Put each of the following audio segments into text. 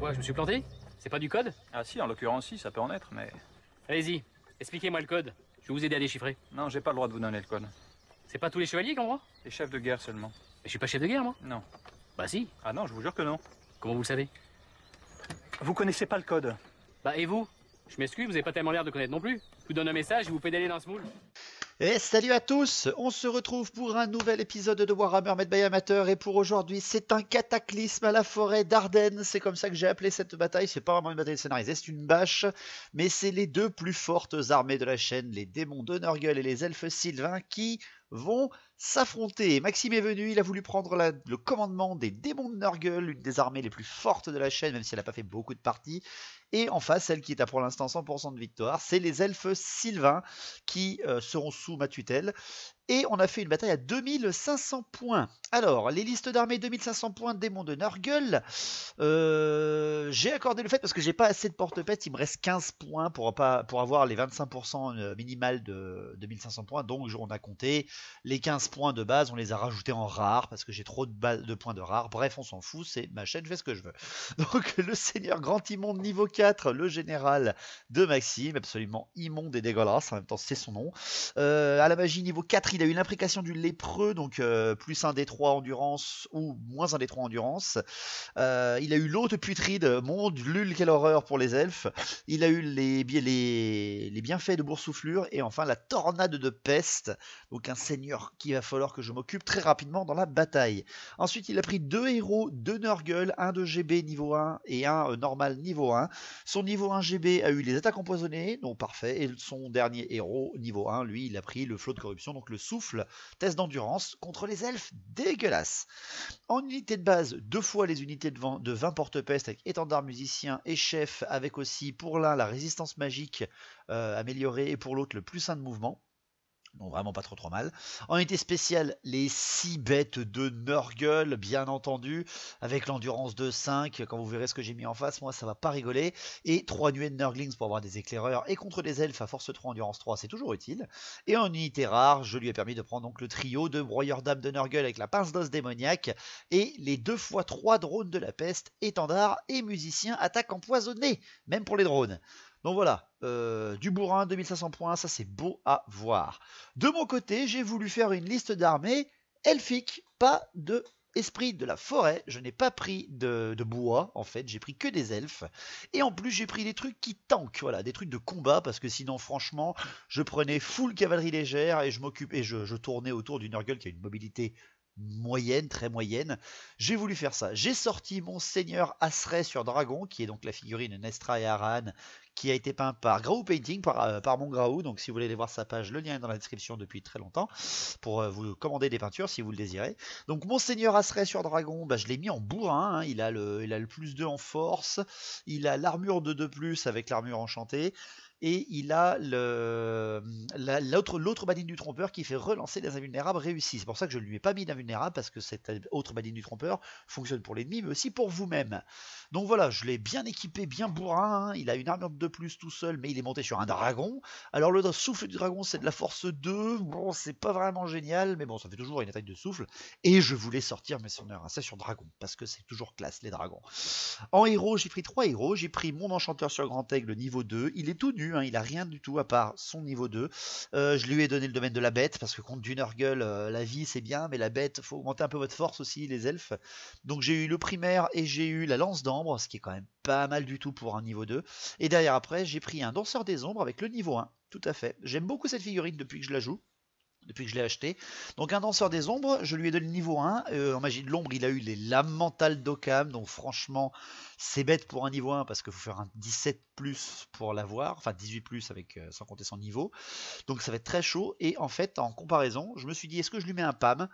Quoi, je me suis planté? C'est pas du code? Ah si, en l'occurrence si, ça peut en être, mais... Allez-y, expliquez-moi le code. Je vais vous aider à déchiffrer. Non, j'ai pas le droit de vous donner le code. C'est pas tous les chevaliers qui ont le droit? Les chefs de guerre seulement. Mais je suis pas chef de guerre, moi. Non. Bah si. Ah non, je vous jure que non. Comment vous le savez? Vous connaissez pas le code. Bah et vous? Je m'excuse, vous avez pas tellement l'air de connaître non plus. Je vous donne un message et vous pédalez dans ce moule. Et salut à tous, on se retrouve pour un nouvel épisode de Warhammer Made by Amateur et pour aujourd'hui c'est un cataclysme à la forêt d'Ardennes, c'est comme ça que j'ai appelé cette bataille, c'est pas vraiment une bataille scénarisée, c'est une bâche, mais c'est les deux plus fortes armées de la chaîne, les démons de Nurgle et les elfes sylvains qui vont s'affronter. Maxime est venu, il a voulu prendre le commandement des démons de Nurgle, l'une des armées les plus fortes de la chaîne, même si elle n'a pas fait beaucoup de parties. Et en face, celle qui est à pour l'instant 100% de victoire, c'est les elfes sylvains qui seront sous ma tutelle. Et on a fait une bataille à 2500 points. Alors, les listes d'armées 2500 points, démons de Nurgle. J'ai accordé le fait parce que j'ai pas assez de porte-pète, il me reste 15 points pour avoir les 25% minimal de 2500 points. Donc on a compté les 15 points de base, on les a rajoutés en rare parce que j'ai trop de points de rare. Bref, on s'en fout, c'est ma chaîne, je fais ce que je veux. Donc le seigneur grand immonde niveau 4, le général de Maxime, absolument immonde et dégueulasse, en même temps c'est son nom. À la magie niveau 4, il a eu l'imprécation du lépreux, donc plus 1 D3 endurance ou moins 1 D3 endurance. Il a eu l'hôte putride, mon lul, quelle horreur pour les elfes. Il a eu les bienfaits de boursouflure et enfin la tornade de peste, donc un seigneur qu'il va falloir que je m'occupe très rapidement dans la bataille. Ensuite il a pris 2 héros, 2 Nurgle, un de GB niveau 1 et un normal niveau 1. Son niveau 1 GB a eu les attaques empoisonnées, donc parfait, et son dernier héros niveau 1, lui il a pris le flot de corruption, donc le souffle, test d'endurance contre les elfes, dégueulasse. En unité de base, 2 fois les unités de 20 porte-peste avec étendard musicien et chef, avec aussi pour l'un la résistance magique améliorée et pour l'autre le plus 1 de mouvement. Donc vraiment pas trop mal. En unité spéciale, les 6 bêtes de Nurgle, bien entendu, avec l'endurance de 5, quand vous verrez ce que j'ai mis en face, moi ça va pas rigoler, et 3 nuées de Nurglings pour avoir des éclaireurs, et contre des elfes à force 3, endurance 3, c'est toujours utile. Et en unité rare, je lui ai permis de prendre donc le trio de broyeurs d'âme de Nurgle avec la pince d'os démoniaque, et les 2 x 3 drones de la peste, étendard et musicien, attaque empoisonnée, même pour les drones. Donc voilà, du bourrin, 2500 points, ça c'est beau à voir. De mon côté, j'ai voulu faire une liste d'armées elfiques, pas de esprit de la forêt. Je n'ai pas pris de bois, en fait, j'ai pris que des elfes. Et en plus, j'ai pris des trucs qui tankent, voilà, des trucs de combat, parce que sinon, franchement, je prenais full cavalerie légère et je tournais autour du Nurgle qui a une mobilité moyenne, très moyenne. J'ai voulu faire ça. J'ai sorti mon seigneur Asray sur dragon, qui est donc la figurine Nestra et Aran, qui a été peint par Graou Painting, par mon Graou. Donc si vous voulez aller voir sa page, le lien est dans la description depuis très longtemps, pour vous commander des peintures si vous le désirez. Donc mon seigneur Asray sur dragon, je l'ai mis en bourrin, hein. Il a le plus 2 en force, il a l'armure de 2+, avec l'armure enchantée, et il a l'autre badine du trompeur qui fait relancer des invulnérables réussis. C'est pour ça que je ne lui ai pas mis d'invulnérable, parce que cette autre badine du trompeur fonctionne pour l'ennemi, mais aussi pour vous-même. Donc voilà, je l'ai bien équipé, bien bourrin, hein. Il a une armure de 2+ tout seul, mais il est monté sur un dragon. Alors le souffle du dragon, c'est de la force 2. Bon, c'est pas vraiment génial, mais bon, ça fait toujours une attaque de souffle. Et je voulais sortir mes sonneurs, ça sur dragon, parce que c'est toujours classe, les dragons. En héros, j'ai pris 3 héros. J'ai pris mon enchanteur sur grand aigle niveau 2. Il est tout nu, hein, il a rien du tout à part son niveau 2. Je lui ai donné le domaine de la bête, parce que contre du Nurgle, la vie c'est bien, mais la bête, faut augmenter un peu votre force aussi, les elfes. Donc j'ai eu le primaire et j'ai eu la lance d'ambre, ce qui est quand même pas mal du tout pour un niveau 2. Et derrière après, j'ai pris un danseur des ombres avec le niveau 1. Tout à fait. J'aime beaucoup cette figurine depuis que je la joue. Depuis que je l'ai acheté. Donc un danseur des ombres, je lui ai donné le niveau 1. En magie de l'ombre, il a eu les lames mentales d'Occam. Donc franchement, c'est bête pour un niveau 1 parce qu'il faut faire un 17+ pour l'avoir. Enfin 18+ avec, sans compter son niveau. Donc ça va être très chaud. Et en fait, en comparaison, je me suis dit, est-ce que je lui mets un PAM?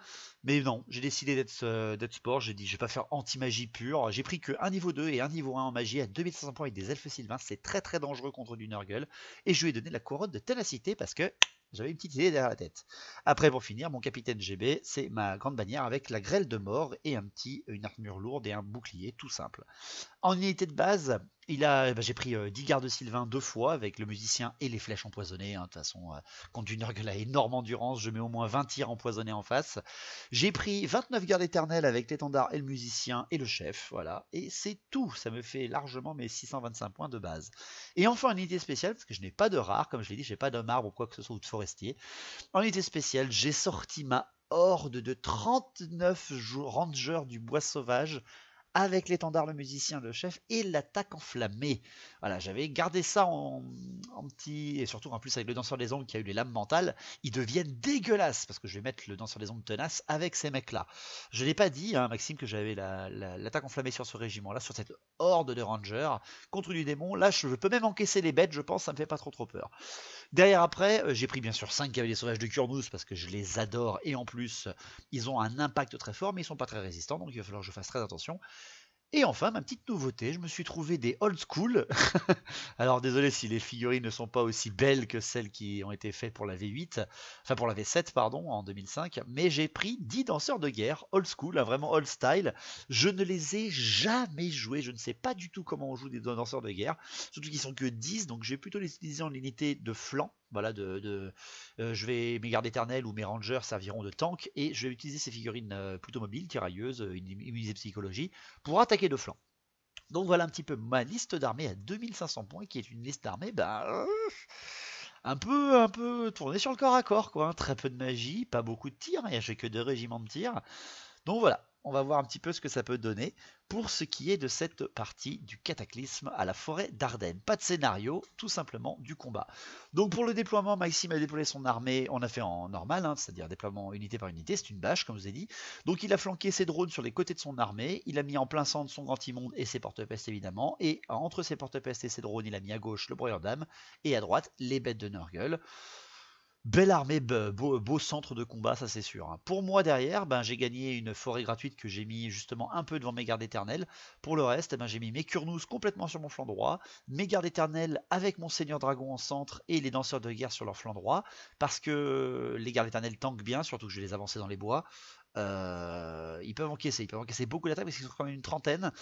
Mais non, j'ai décidé d'être sport. J'ai dit, je vais pas faire anti-magie pure. J'ai pris que un niveau 2 et un niveau 1 en magie à 2500 points avec des elfes sylvains. C'est très très dangereux contre du Nurgle. Et je lui ai donné la couronne de ténacité parce que j'avais une petite idée derrière la tête. Après, pour finir, mon capitaine GB, c'est ma grande bannière avec la grêle de mort et une armure lourde et un bouclier tout simple. En unité de base, J'ai pris 10 gardes Sylvain 2 fois avec le musicien et les flèches empoisonnées. De toute façon, quand du Nurgle a énorme endurance, je mets au moins 20 tirs empoisonnés en face. J'ai pris 29 gardes éternels avec l'étendard et le musicien et le chef. Voilà. Et c'est tout. Ça me fait largement mes 625 points de base. Et enfin, en unité spéciale, parce que je n'ai pas de rare, comme je l'ai dit, je n'ai pas de marbre ou quoi que ce soit ou de forestier. En unité spéciale, j'ai sorti ma horde de 39 rangers du bois sauvage avec l'étendard, le musicien, le chef et l'attaque enflammée. Voilà, j'avais gardé ça en petit, et surtout en plus avec le danseur des ombres qui a eu les lames mentales, ils deviennent dégueulasses, parce que je vais mettre le danseur des ombres tenace avec ces mecs-là. Je n'ai pas dit, hein, Maxime, que j'avais l'attaque enflammée sur ce régiment-là, sur cette horde de rangers, contre du démon. Là, je peux même encaisser les bêtes, je pense, ça me fait pas trop peur. Derrière après, j'ai pris bien sûr 5 cavaliers sauvages de Kurnous, parce que je les adore, et en plus, ils ont un impact très fort, mais ils sont pas très résistants, donc il va falloir que je fasse très attention. Et enfin, ma petite nouveauté, je me suis trouvé des old school. Alors désolé si les figurines ne sont pas aussi belles que celles qui ont été faites pour la V8, enfin pour la V7 pardon, en 2005, mais j'ai pris 10 danseurs de guerre, old school, vraiment old style. Je ne les ai jamais joués, je ne sais pas du tout comment on joue des danseurs de guerre, surtout qu'ils sont que 10, donc je vais plutôt les utiliser en unité de flanc. Voilà, mes gardes éternels ou mes rangers serviront de tank et je vais utiliser ces figurines plutôt mobiles, tirailleuses, immunisées psychologie, pour attaquer de flanc. Donc voilà un petit peu ma liste d'armées à 2500 points, qui est une liste d'armées un peu tournée sur le corps à corps, quoi. Très peu de magie, pas beaucoup de tirs, j'ai que 2 régiments de tir. Donc voilà, on va voir un petit peu ce que ça peut donner pour ce qui est de cette partie du Cataclysme à la forêt d'Ardennes. Pas de scénario, tout simplement du combat. Donc pour le déploiement, Maxime a déployé son armée, on a fait en normal, hein, c'est-à-dire déploiement unité par unité, c'est une bâche comme je vous ai dit. Donc il a flanqué ses drones sur les côtés de son armée, il a mis en plein centre son grand immonde et ses porte-pestes évidemment, et entre ses porte-pestes et ses drones, il a mis à gauche le broyeur d'âme, et à droite les bêtes de Nurgle. Belle armée, beau centre de combat, ça c'est sûr. Hein. Pour moi derrière, j'ai gagné une forêt gratuite que j'ai mis justement un peu devant mes gardes éternels. Pour le reste, j'ai mis mes Kurnous complètement sur mon flanc droit, mes gardes éternels avec mon seigneur dragon en centre et les danseurs de guerre sur leur flanc droit, parce que les gardes éternels tankent bien, surtout que je vais les avancer dans les bois. Ils peuvent encaisser beaucoup d'attaques parce qu'ils sont quand même une trentaine,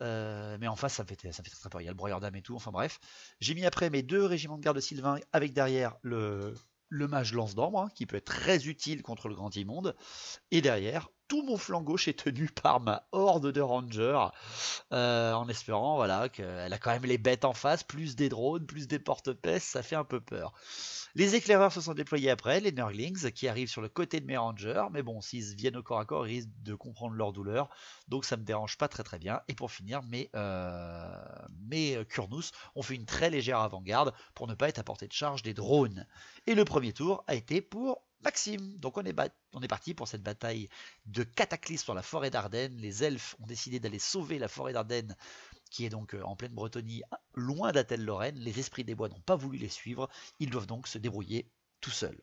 mais en face ça me fait très peur. Il y a le broyeur d'âme et tout, enfin bref. J'ai mis après mes 2 régiments de garde de Sylvain avec derrière le mage lance d'ambre, hein, qui peut être très utile contre le grand immonde. Et derrière, tout mon flanc gauche est tenu par ma horde de rangers, en espérant voilà, qu'elle a quand même les bêtes en face, plus des drones, plus des porte-pestes, ça fait un peu peur. Les éclaireurs se sont déployés après, les Nurglings, qui arrivent sur le côté de mes rangers, mais bon, s'ils viennent au corps à corps, ils risquent de comprendre leur douleur, donc ça me dérange pas très bien. Et pour finir, mes Kurnous ont fait une très légère avant-garde pour ne pas être à portée de charge des drones. Et le premier tour a été pour Maxime. Donc on est parti pour cette bataille de Cataclysme sur la forêt d'Ardennes. Les elfes ont décidé d'aller sauver la forêt d'Ardennes, qui est donc en pleine Bretonie, loin d'Athel-Lorraine. Les esprits des bois n'ont pas voulu les suivre. Ils doivent donc se débrouiller tout seuls.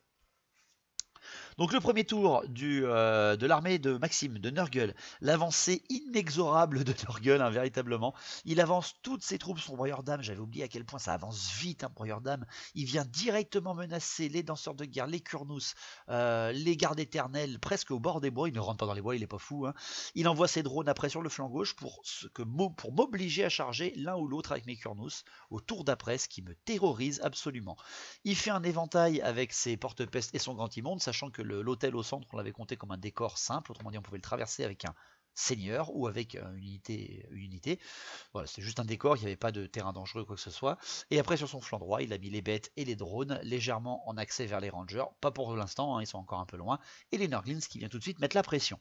Donc le premier tour de l'armée de Maxime, de Nurgle, l'avancée inexorable de Nurgle, hein, véritablement. Il avance toutes ses troupes, son broyeur d'âme, j'avais oublié à quel point ça avance vite, un broyeur d'âme. Il vient directement menacer les danseurs de guerre, les Kurnous, les gardes éternels, presque au bord des bois. Il ne rentre pas dans les bois, il est pas fou. Hein. Il envoie ses drones après sur le flanc gauche pour m'obliger à charger l'un ou l'autre avec mes Kurnous au tour d'après, ce qui me terrorise absolument. Il fait un éventail avec ses porte-pestes et son grand immonde, sachant que l'hôtel au centre, on l'avait compté comme un décor simple, autrement dit on pouvait le traverser avec un seigneur ou avec une unité. Voilà, c'est juste un décor, il n'y avait pas de terrain dangereux ou quoi que ce soit. Et après sur son flanc droit, il a mis les bêtes et les drones légèrement en accès vers les rangers, pas pour l'instant, hein, ils sont encore un peu loin, et les Nurglings qui viennent tout de suite mettre la pression.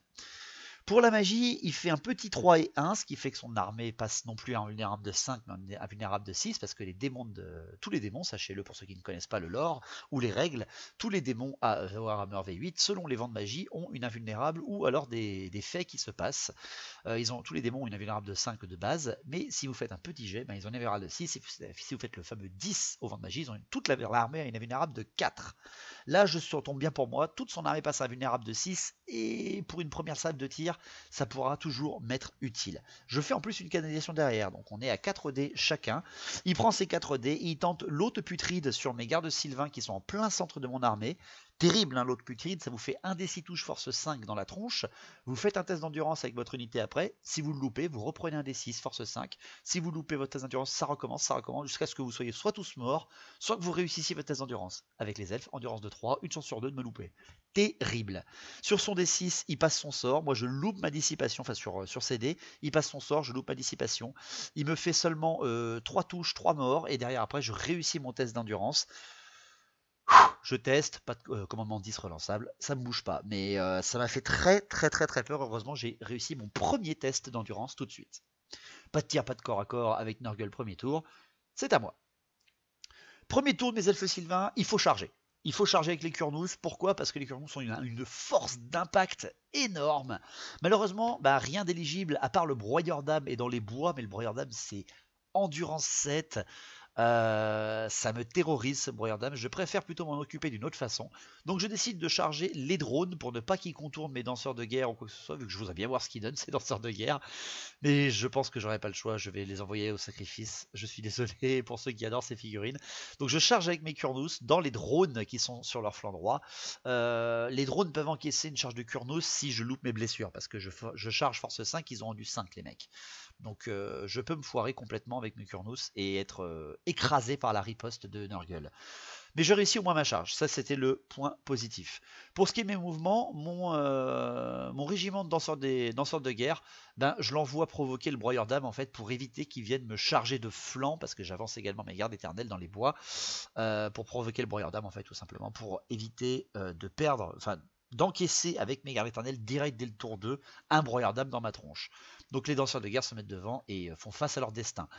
Pour la magie, il fait un petit 3 et 1, ce qui fait que son armée passe non plus à invulnérable de 5, mais à invulnérable de 6, parce que tous les démons, sachez-le pour ceux qui ne connaissent pas le lore ou les règles, tous les démons à Warhammer V8, selon les vents de magie, ont une invulnérable ou alors des faits qui se passent. Tous les démons ont une invulnérable de 5 de base, mais si vous faites un petit jet, ils ont une invulnérable de 6, et si vous faites le fameux 10 au vent de magie, toute l'armée a une invulnérable de 4. Là, je tombe bien pour moi, toute son armée passe à invulnérable de 6, et pour une première salve de tir, ça pourra toujours m'être utile. Je fais en plus une canalisation derrière, donc on est à 4 dés chacun. Il prend ses 4 dés et il tente l'hôte putride sur mes gardes Sylvain qui sont en plein centre de mon armée. terrible, hein, l'autre putride, ça vous fait 1 des 6 touches force 5 dans la tronche. Vous faites un test d'endurance avec votre unité après. Si vous le loupez, vous reprenez un des 6 force 5. Si vous loupez votre test d'endurance, ça recommence jusqu'à ce que vous soyez soit tous morts, soit que vous réussissiez votre test d'endurance. Avec les elfes, endurance de 3, une chance sur 2 de me louper. Terrible. Sur son D6, il passe son sort. Moi, je loupe ma dissipation, enfin sur CD, il passe son sort, je loupe ma dissipation. Il me fait seulement 3 touches, 3 morts, et derrière après, je réussis mon test d'endurance. Je teste, pas de commandement 10 relançable, ça me bouge pas, mais ça m'a fait très peur. Heureusement, j'ai réussi mon premier test d'endurance tout de suite. Pas de tir, pas de corps à corps avec Nurgle premier tour, c'est à moi. Premier tour de mes elfes sylvains, il faut charger. Il faut charger avec les Kurnous. Pourquoi? Parce que les Kurnous ont une force d'impact énorme. Malheureusement, rien d'éligible à part le broyeur d'âme et dans les bois, mais le broyeur d'âme c'est endurance 7. Ça me terrorise ce broyeur d'âme, je préfère plutôt m'en occuper d'une autre façon. Donc je décide de charger les drones pour ne pas qu'ils contournent mes danseurs de guerre ou quoi que ce soit, vu que je voudrais bien voir ce qu'ils donnent ces danseurs de guerre. Mais je pense que j'aurai pas le choix, je vais les envoyer au sacrifice. Je suis désolé pour ceux qui adorent ces figurines. Donc je charge avec mes Kurnous dans les drones qui sont sur leur flanc droit. Les drones peuvent encaisser une charge de Kurnous si je loupe mes blessures, parce que je charge force 5, ils ont rendu 5 les mecs. Donc je peux me foirer complètement avec mes Kurnous et être écrasé par la riposte de Nurgle. Mais je réussis au moins ma charge, ça c'était le point positif. Pour ce qui est de mes mouvements, mon régiment de danseurs de guerre, je l'envoie provoquer le broyeur d'âme en fait pour éviter qu'ils viennent me charger de flanc, parce que j'avance également mes gardes éternelles dans les bois, pour provoquer le broyeur d'âme en fait tout simplement, pour éviter de perdre, enfin d'encaisser avec mes gardes éternelles direct dès le tour 2 un broyeur d'âme dans ma tronche. Donc les danseurs de guerre se mettent devant et font face à leur destin.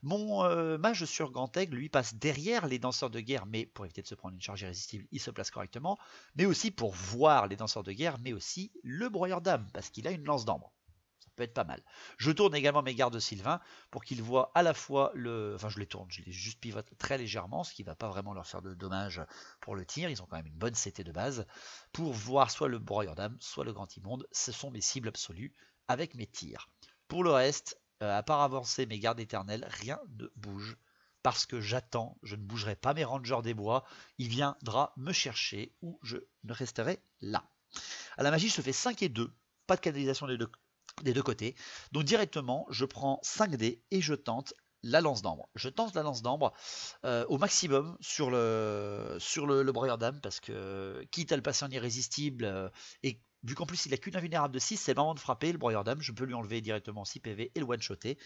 Mon mage sur Grand Aigle, lui, passe derrière les danseurs de guerre, mais pour éviter de se prendre une charge irrésistible, il se place correctement, mais aussi pour voir les danseurs de guerre, mais aussi le broyeur d'âme, parce qu'il a une lance d'ambre. Ça peut être pas mal. Je tourne également mes gardes sylvains pour qu'ils voient à la fois le... Enfin, je les tourne, je les juste pivote très légèrement, ce qui ne va pas vraiment leur faire de dommages pour le tir. Ils ont quand même une bonne CT de base, pour voir soit le broyeur d'âme, soit le grand immonde. Ce sont mes cibles absolues avec mes tirs. Pour le reste, à part avancer mes gardes éternelles, rien ne bouge. Parce que j'attends, je ne bougerai pas mes rangers des bois. Il viendra me chercher ou je ne resterai là. À la magie, je fais 5 et 2. Pas de canalisation des deux côtés. Donc directement, je prends 5 dés et je tente la lance d'ambre. Je tente la lance d'ambre au maximum sur le broyeur d'âme, parce que quitte à le passer en irrésistible et vu qu'en plus il n'a qu'une invulnérable de 6, c'est le moment de frapper le broyeur d'âme, je peux lui enlever directement 6 PV et le one-shotter.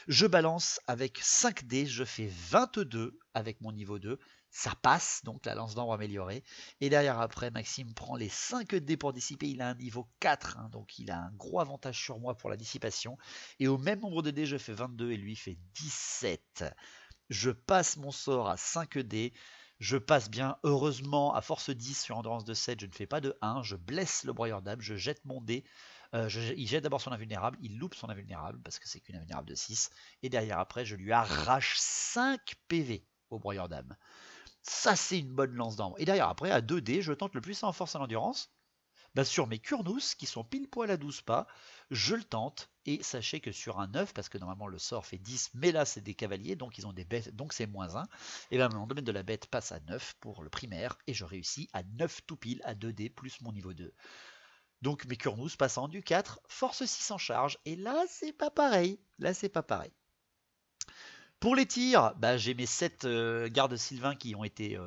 Je balance avec 5 dés, je fais 22 avec mon niveau 2, ça passe, donc la lance d'ambre améliorée. Et derrière après, Maxime prend les 5 dés pour dissiper, il a un niveau 4, hein, donc il a un gros avantage sur moi pour la dissipation. Et au même nombre de dés, je fais 22 et lui fait 17. Je passe mon sort à 5 dés. Je passe bien, heureusement, à force 10 sur endurance de 7, je ne fais pas de 1, je blesse le broyeur d'âme, je jette mon dé, il jette d'abord son invulnérable, il loupe son invulnérable, parce que c'est qu'une invulnérable de 6, et derrière après, je lui arrache 5 PV au broyeur d'âme. Ça, c'est une bonne lance d'ambre. Et derrière après, à 2 dés, je tente le plus en force et en endurance. Sur mes Kurnous, qui sont pile poil à 12 pas, je le tente, et sachez que sur un 9, parce que normalement le sort fait 10, mais là c'est des cavaliers, donc ils ont des bêtes, donc c'est moins 1, et bien mon domaine de la bête passe à 9 pour le primaire, et je réussis à 9 tout pile, à 2 dés plus mon niveau 2. Donc mes Kurnous passent en du 4, force 6 en charge, et là c'est pas pareil, Pour les tirs, j'ai mes 7 gardes sylvains qui ont été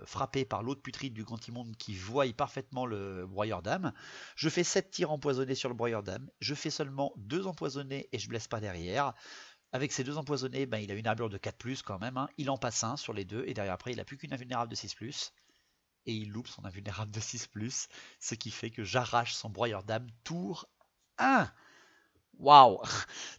frappés par l'autre putride du grand immonde qui voient parfaitement le broyeur d'âme. Je fais 7 tirs empoisonnés sur le broyeur d'âme. Je fais seulement 2 empoisonnés et je blesse pas derrière. Avec ces 2 empoisonnés, il a une armure de 4+, quand même. Hein. Il en passe un sur les 2 et derrière après il n'a plus qu'une invulnérable de 6+. Et il loupe son invulnérable de 6+, ce qui fait que j'arrache son broyeur d'âme tour 1. Waouh!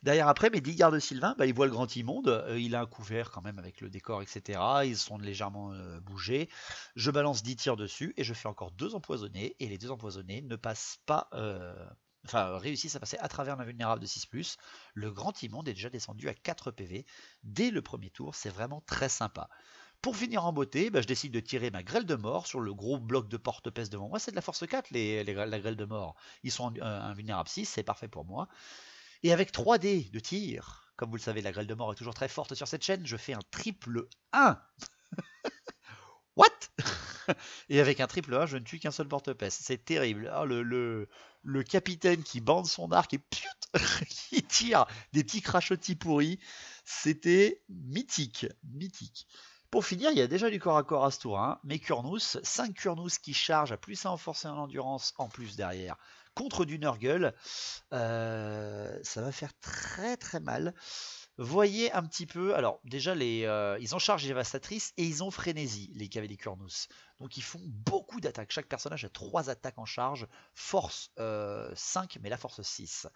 Derrière après, mes 10 gardes sylvains, ils voient le grand immonde, il a un couvert quand même avec le décor, etc. Ils sont légèrement bougés. Je balance 10 tirs dessus et je fais encore 2 empoisonnés. Et les 2 empoisonnés ne passent pas, réussissent à passer à travers l'invulnérable de 6+. Le grand immonde est déjà descendu à 4 PV. Dès le premier tour, c'est vraiment très sympa. Pour finir en beauté, je décide de tirer ma grêle de mort sur le gros bloc de porte-peste devant moi. C'est de la force 4, la grêle de mort. Ils sont invulnérables 6, c'est parfait pour moi. Et avec 3 dés de tir, comme vous le savez, la grêle de mort est toujours très forte sur cette chaîne, je fais un triple 1. What? Et avec un triple 1, je ne tue qu'un seul porte-peste. C'est terrible. Ah, le capitaine qui bande son arc et qui tire des petits crachotis pourris. C'était mythique. Mythique. Pour finir, il y a déjà du corps à corps à ce tour. Hein. Mes Kurnous, 5 Kurnous qui chargent à plus 1 en force et en endurance en plus derrière. Contre du Nurgle, ça va faire très très mal. Voyez un petit peu, alors déjà ils ont charge dévastatrice et ils ont frénésie, les cavaliers Kurnous. Donc ils font beaucoup d'attaques. Chaque personnage a 3 attaques en charge, force 5 mais la force 6.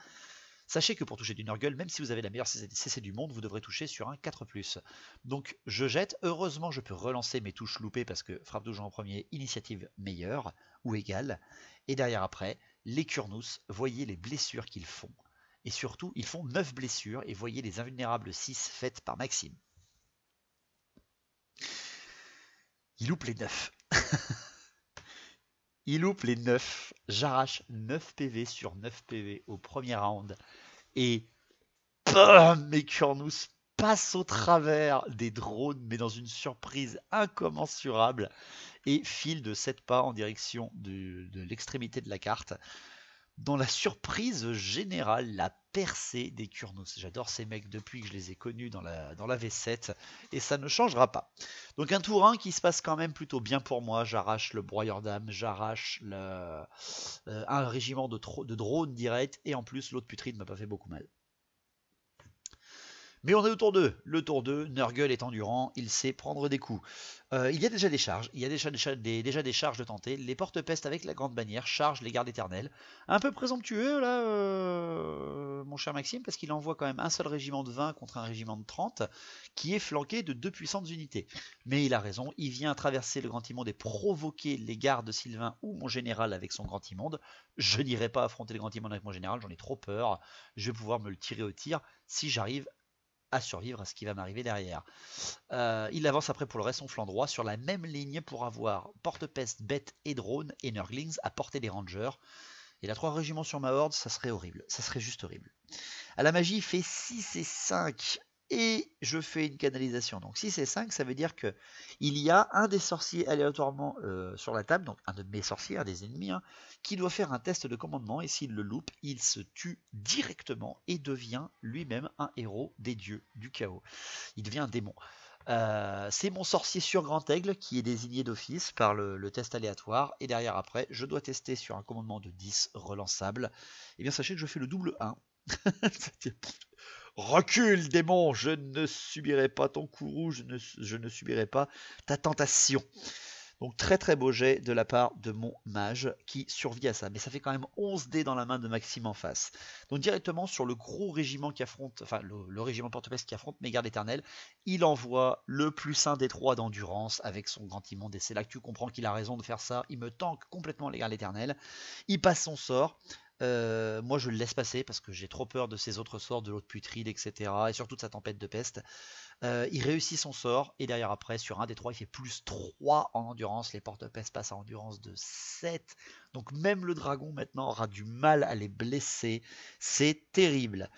Sachez que pour toucher du Nurgle, même si vous avez la meilleure CC du monde, vous devrez toucher sur un 4+. Donc je jette, heureusement je peux relancer mes touches loupées parce que frappe toujours en premier, initiative meilleure ou égale. Et derrière après, les Kurnous, voyez les blessures qu'ils font. Et surtout, ils font 9 blessures et voyez les invulnérables 6 faites par Maxime. Il loupe les 9. Il loupe les 9. J'arrache 9 PV sur 9 PV au premier round. Et bam, mes Kurnous passent au travers des drones, mais dans une surprise incommensurable. Et filent de 7 pas en direction de l'extrémité de la carte. Dans la surprise générale, la percée des Kurnous. J'adore ces mecs depuis que je les ai connus dans la V7 et ça ne changera pas. Donc un tour 1 qui se passe quand même plutôt bien pour moi. J'arrache le broyeur d'âme, j'arrache un régiment de drones direct et en plus l'autre putride ne m'a pas fait beaucoup mal. Mais on est au tour 2. Le tour 2, Nurgle est endurant, il sait prendre des coups. Il y a déjà des charges, il y a déjà des charges de tenter. Les porte-peste avec la grande bannière chargent les gardes éternels. Un peu présomptueux là, mon cher Maxime, parce qu'il envoie quand même un seul régiment de 20 contre un régiment de 30, qui est flanqué de 2 puissantes unités. Mais il a raison, il vient traverser le grand immonde et provoquer les gardes Sylvain ou mon général avec son grand immonde. Je n'irai pas affronter le grand immonde avec mon général, j'en ai trop peur. Je vais pouvoir me le tirer au tir si j'arrive à survivre à ce qui va m'arriver derrière. Il avance après pour le reste son flanc droit sur la même ligne pour avoir porte-peste, bête et drone et Nurglings à portée des rangers. Et la 3 régiments sur ma horde, ça serait horrible. Ça serait juste horrible. À la magie, il fait 6 et 5. Et je fais une canalisation. Donc 6 et 5, ça veut dire que il y a un des sorciers aléatoirement sur la table, donc un de mes sorciers, un des ennemis, hein, qui doit faire un test de commandement. Et s'il le loupe, il se tue directement et devient lui-même un héros des dieux du chaos. Il devient un démon. C'est mon sorcier sur Grand Aigle qui est désigné d'office par le test aléatoire. Et derrière après, je dois tester sur un commandement de 10 relançable. Et bien sachez que je fais le double 1. Recule, démon, je ne subirai pas ton courroux, je ne subirai pas ta tentation. Donc très très beau jet de la part de mon mage qui survit à ça. Mais ça fait quand même 11 dés dans la main de Maxime en face. Donc directement sur le gros régiment qui affronte, enfin le régiment porte-peste qui affronte mes gardes éternels, il envoie le +1 des 3 d'endurance avec son grand immonde. Et c'est là que tu comprends qu'il a raison de faire ça. Il me tank complètement les gardes éternels. Il passe son sort. Moi je le laisse passer parce que j'ai trop peur de ses autres sorts, de l'autre putride, etc. Et surtout de sa tempête de peste. Il réussit son sort et derrière après sur un des 3 il fait +3 en endurance. Les porte-peste passent à endurance de 7. Donc même le dragon maintenant aura du mal à les blesser. C'est terrible.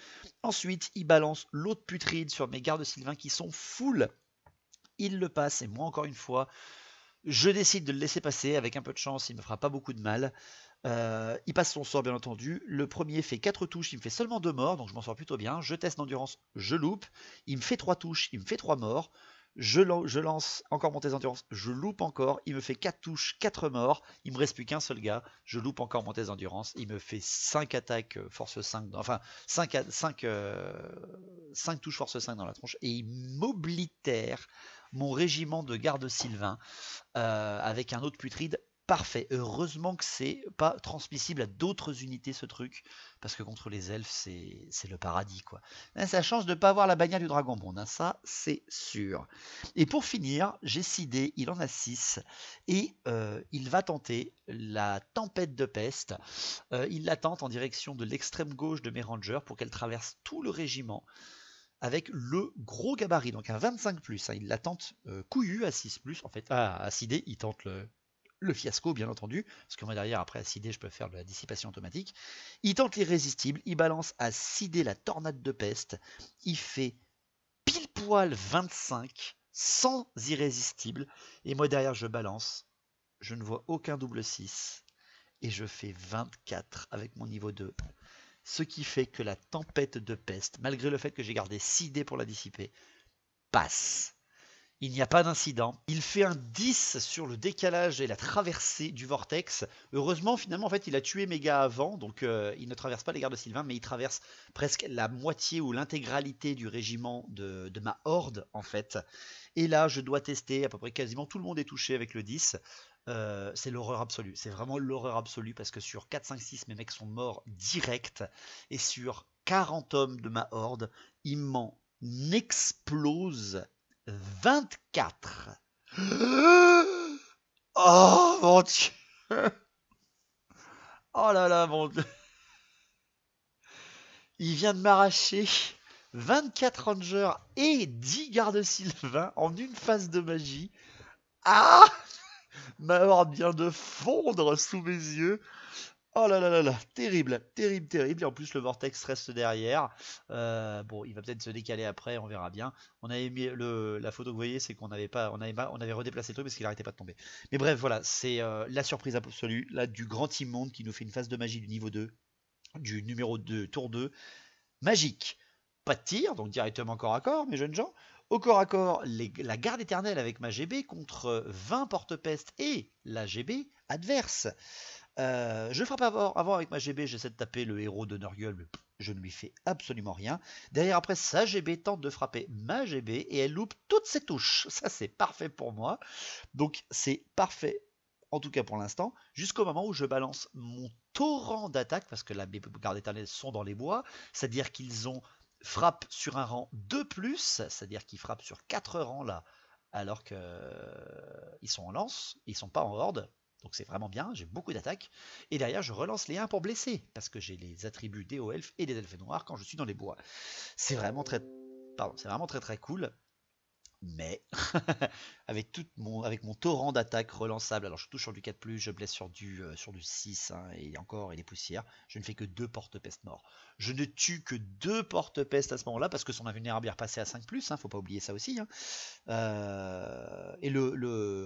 Ensuite il balance l'autre putride sur mes gardes Sylvain qui sont full. Il le passe et moi encore une fois je décide de le laisser passer. Avec un peu de chance il me fera pas beaucoup de mal. Il passe son sort bien entendu. Le premier fait 4 touches, il me fait seulement 2 morts, donc je m'en sors plutôt bien. Je teste l'endurance, je loupe. Il me fait 3 touches, il me fait 3 morts. Je lance encore mon test d'endurance, je loupe encore. Il me fait 4 touches, 4 morts. Il me reste plus qu'un seul gars. Je loupe encore mon test d'endurance. Il me fait 5 attaques force 5, enfin 5 touches force 5 dans la tronche. Et il m'oblitère mon régiment de garde Sylvain avec un autre putride. Parfait, heureusement que c'est pas transmissible à d'autres unités ce truc, parce que contre les elfes c'est le paradis quoi. Là, ça change de ne pas avoir la bannière du dragon monde, hein, ça c'est sûr. Et pour finir, j'ai 6 dés, il en a 6, et il va tenter la tempête de peste. Il la tente en direction de l'extrême gauche de mes rangers pour qu'elle traverse tout le régiment. Avec le gros gabarit, donc un 25+, hein, il la tente couillu à 6+, en fait, à 6 dés, il tente le fiasco bien entendu, parce que moi derrière après à 6 dés je peux faire de la dissipation automatique. Il tente l'irrésistible, il balance à 6 dés la tornade de peste, il fait pile poil 25 sans irrésistible, et moi derrière je balance je ne vois aucun double 6. Et je fais 24 avec mon niveau 2. Ce qui fait que la tempête de peste, malgré le fait que j'ai gardé 6 dés pour la dissiper, passe. Il n'y a pas d'incident. Il fait un 10 sur le décalage et la traversée du vortex. Heureusement, finalement, en fait, il a tué mes gars avant, donc il ne traverse pas les gardes de Sylvain, mais il traverse presque la moitié ou l'intégralité du régiment de ma horde, en fait. Et là, je dois tester, à peu près quasiment tout le monde est touché avec le 10. C'est l'horreur absolue. C'est vraiment l'horreur absolue, parce que sur 4, 5, 6, mes mecs sont morts direct. Et sur 40 hommes de ma horde, il m'en explose 24. Oh mon Dieu. Oh là là, mon Dieu. Il vient de m'arracher 24 rangers et 10 gardes Sylvain en une phase de magie. Ah, ma horde vient de fondre sous mes yeux. Oh là là là là, terrible, terrible, terrible. Et en plus, le vortex reste derrière. Bon, il va peut-être se décaler après, on verra bien. On avait mis la photo que vous voyez, c'est qu'on avait redéplacé le truc parce qu'il arrêtait pas de tomber. Mais bref, voilà, c'est la surprise absolue, là, du grand immonde qui nous fait une phase de magie du niveau 2, du numéro 2, tour 2. Magique. Pas de tir, donc directement corps à corps, mes jeunes gens. Au corps à corps, la garde éternelle avec ma GB contre 20 porte-peste et la GB adverse. Je frappe avant avec ma GB, j'essaie de taper le héros de Nurgle, mais je ne lui fais absolument rien. Derrière, après, sa GB tente de frapper ma GB et elle loupe toutes ses touches. Ça, c'est parfait pour moi. Donc, c'est parfait, en tout cas pour l'instant, jusqu'au moment où je balance mon torrent d'attaque, parce que la garde éternelle sont dans les bois, c'est-à-dire qu'ils ont frappe sur un rang 2+, c'est-à-dire qu'ils frappent sur 4 rangs là, alors qu'ils sont en lance, ils sont pas en horde. Donc c'est vraiment bien, j'ai beaucoup d'attaques. Et derrière, je relance les 1 pour blesser, parce que j'ai les attributs des hauts elfes et des elfes noirs quand je suis dans les bois. C'est vraiment très très cool. Mais avec mon torrent d'attaque relançable, alors je touche sur du 4+, je blesse sur du 6, hein, et encore, et les poussières, je ne fais que 2 porte-peste morts. Je ne tue que 2 porte-peste à ce moment-là, parce que son invulnérable est repassé à 5+, hein, faut pas oublier ça aussi. Hein. Et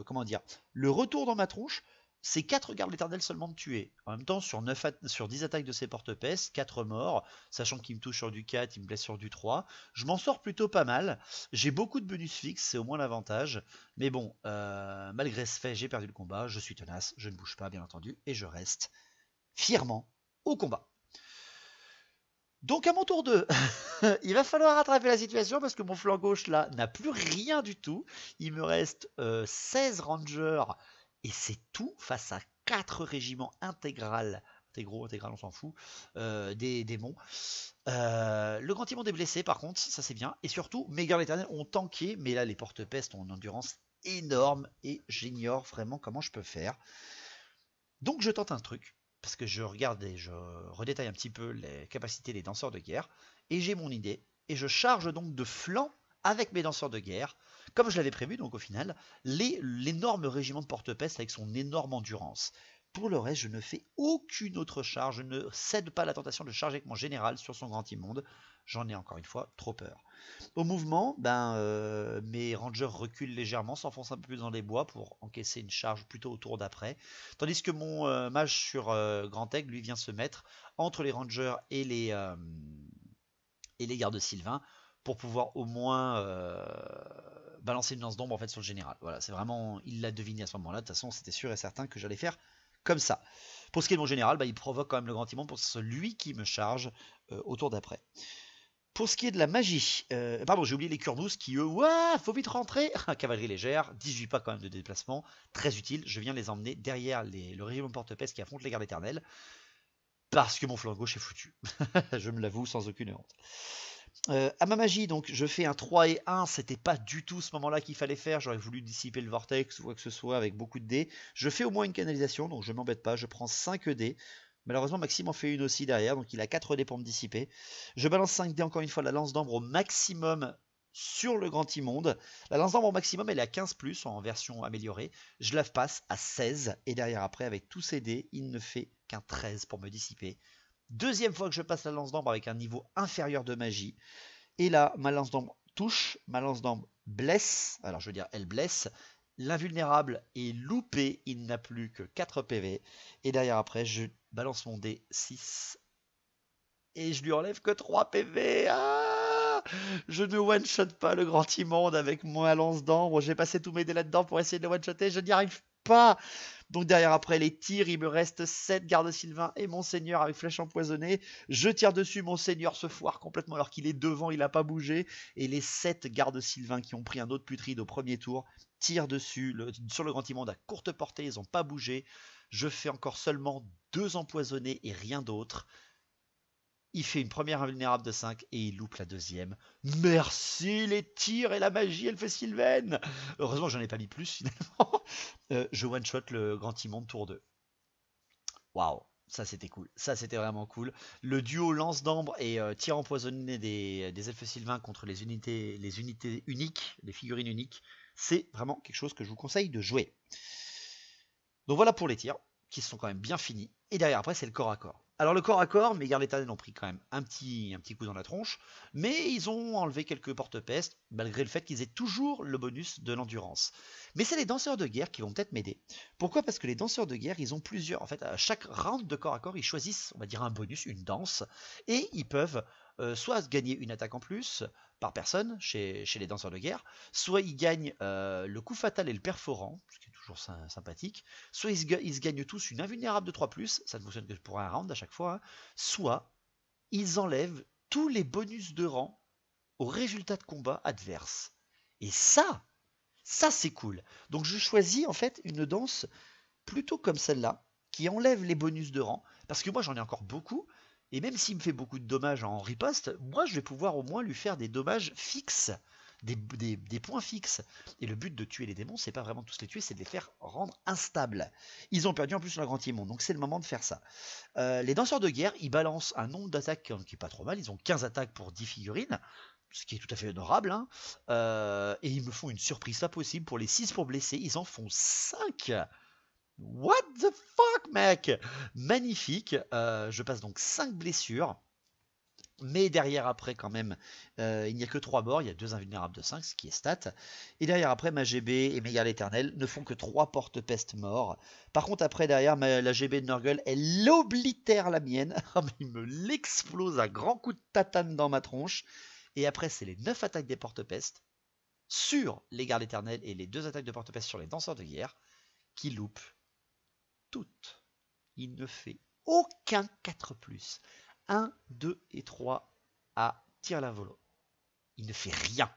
comment dire, le retour dans ma tronche, c'est 4 gardes éternels seulement de tuer. En même temps, sur 10 attaques de ces porte-peste, 4 morts, sachant qu'il me touche sur du 4, il me blesse sur du 3. Je m'en sors plutôt pas mal. J'ai beaucoup de bonus fixes, c'est au moins l'avantage. Mais bon, malgré ce fait, j'ai perdu le combat. Je suis tenace, je ne bouge pas, bien entendu, et je reste fièrement au combat. Donc à mon tour 2, il va falloir rattraper la situation parce que mon flanc gauche là n'a plus rien du tout. Il me reste 16 rangers et c'est tout face à 4 régiments intégraux, on s'en fout, des démons. Le grand immonde est blessé par contre, ça c'est bien. Et surtout, mes gardes éternels ont tanké, mais là les porte-peste ont une endurance énorme et j'ignore vraiment comment je peux faire. Donc je tente un truc. Parce que je regarde et je redétaille un petit peu les capacités des danseurs de guerre, et j'ai mon idée, et je charge donc de flanc avec mes danseurs de guerre, comme je l'avais prévu, donc au final, l'énorme régiment de porte-peste avec son énorme endurance. Pour le reste, je ne fais aucune autre charge, je ne cède pas à la tentation de charger avec mon général sur son grand immonde, j'en ai encore une fois trop peur. Au mouvement, mes rangers reculent légèrement, s'enfoncent un peu plus dans les bois pour encaisser une charge plutôt au tour d'après. Tandis que mon mage sur Grand Aigle, lui, vient se mettre entre les rangers et les gardes Sylvain pour pouvoir au moins balancer une lance d'ombre en fait sur le général. Voilà, c'est vraiment, il l'a deviné à ce moment-là. De toute façon, c'était sûr et certain que j'allais faire comme ça. Pour ce qui est de mon général, il provoque quand même le grand immonde pour que ce soit lui qui me charge au tour d'après. Pour ce qui est de la magie, pardon, j'ai oublié les Kurnous qui, eux, faut vite rentrer. Cavalerie légère, 18 pas quand même de déplacement, très utile. Je viens les emmener derrière le régiment porte-peste qui affronte les gardes éternels. Parce que mon flanc gauche est foutu. Je me l'avoue sans aucune honte. À ma magie, donc, je fais un 3 et 1. C'était pas du tout ce moment-là qu'il fallait faire. J'aurais voulu dissiper le vortex ou quoi que ce soit avec beaucoup de dés. Je fais au moins une canalisation, donc je m'embête pas. Je prends 5 dés. Malheureusement, Maxime en fait une aussi derrière, donc il a 4 dés pour me dissiper. Je balance 5 dés encore une fois, la lance d'ambre au maximum sur le grand immonde. La lance d'ambre au maximum, elle est à 15+, en version améliorée. Je la passe à 16, et derrière après, avec tous ces dés, il ne fait qu'un 13 pour me dissiper. Deuxième fois que je passe la lance d'ambre avec un niveau inférieur de magie. Et là, ma lance d'ambre touche, ma lance d'ambre blesse, alors je veux dire, elle blesse. L'invulnérable est loupé, il n'a plus que 4 PV. Et derrière après, je balance mon dé 6. Et je lui enlève que 3 PV. Ah, je ne one-shot pas le grand immonde avec ma lance d'ambre. J'ai passé tous mes dés là-dedans pour essayer de le one-shotter. Je n'y arrive pas. Donc derrière après les tirs, il me reste 7 gardes Sylvain et Monseigneur avec flèche empoisonnée. Je tire dessus, Monseigneur se foire complètement alors qu'il est devant, il n'a pas bougé. Et les 7 gardes Sylvain qui ont pris un autre putride au premier tour tirent dessus sur le grand immonde à courte portée, ils n'ont pas bougé. Je fais encore seulement 2 empoisonnés et rien d'autre. Il fait une première invulnérable de 5 et il loupe la deuxième. Merci les tirs et la magie, elle fait Sylvaine. Heureusement, j'en ai pas mis plus finalement. Je one-shot le grand immonde tour 2. Waouh, ça c'était cool. Ça c'était vraiment cool. Le duo lance d'ambre et tir empoisonné des elfes Sylvains contre les unités uniques, les figurines uniques, c'est vraiment quelque chose que je vous conseille de jouer. Donc voilà pour les tirs, qui sont quand même bien finis. Et derrière après, c'est le corps à corps. Alors le corps à corps, mes gardes éternels ont pris quand même un petit coup dans la tronche, mais ils ont enlevé quelques porte-pestes, malgré le fait qu'ils aient toujours le bonus de l'endurance. Mais c'est les danseurs de guerre qui vont peut-être m'aider. Pourquoi? Parce que les danseurs de guerre, ils ont plusieurs... En fait, à chaque round de corps à corps, ils choisissent, on va dire, un bonus, une danse, et ils peuvent soit gagner une attaque en plus par personne chez les danseurs de guerre, soit ils gagnent le coup fatal et le perforant, ce qui est toujours sympathique, soit ils se gagnent tous une invulnérable de 3+, ça ne fonctionne que pour un round à chaque fois, hein, soit ils enlèvent tous les bonus de rang au résultat de combat adverse. Et ça c'est cool. Donc je choisis en fait une danse plutôt comme celle-là, qui enlève les bonus de rang, parce que moi j'en ai encore beaucoup, et même s'il me fait beaucoup de dommages en riposte, moi je vais pouvoir au moins lui faire des dommages fixes, des points fixes. Et le but de tuer les démons, c'est pas vraiment de tous les tuer, c'est de les faire rendre instables. Ils ont perdu en plus leur grand immonde, donc c'est le moment de faire ça. Les danseurs de guerre, ils balancent un nombre d'attaques qui est pas trop mal, ils ont 15 attaques pour 10 figurines, ce qui est tout à fait honorable, hein. Et ils me font une surprise pas possible, pour les 6 pour blesser, ils en font 5. What the fuck, mec? Magnifique. Je passe donc 5 blessures. Mais derrière après quand même, il n'y a que 3 morts, il y a 2 invulnérables de 5, ce qui est stat. Et derrière après, ma GB et mes gardes éternels ne font que 3 porte-peste morts. Par contre après derrière, la GB de Nurgle, elle oblitère la mienne. Il me l'explose à grands coups de tatane dans ma tronche. Et après c'est les 9 attaques des porte-peste sur les gardes éternels et les 2 attaques de porte-peste sur les danseurs de guerre qui loupent toutes. Il ne fait aucun 4+. 1, 2 et 3 à tir la volo. Il ne fait rien.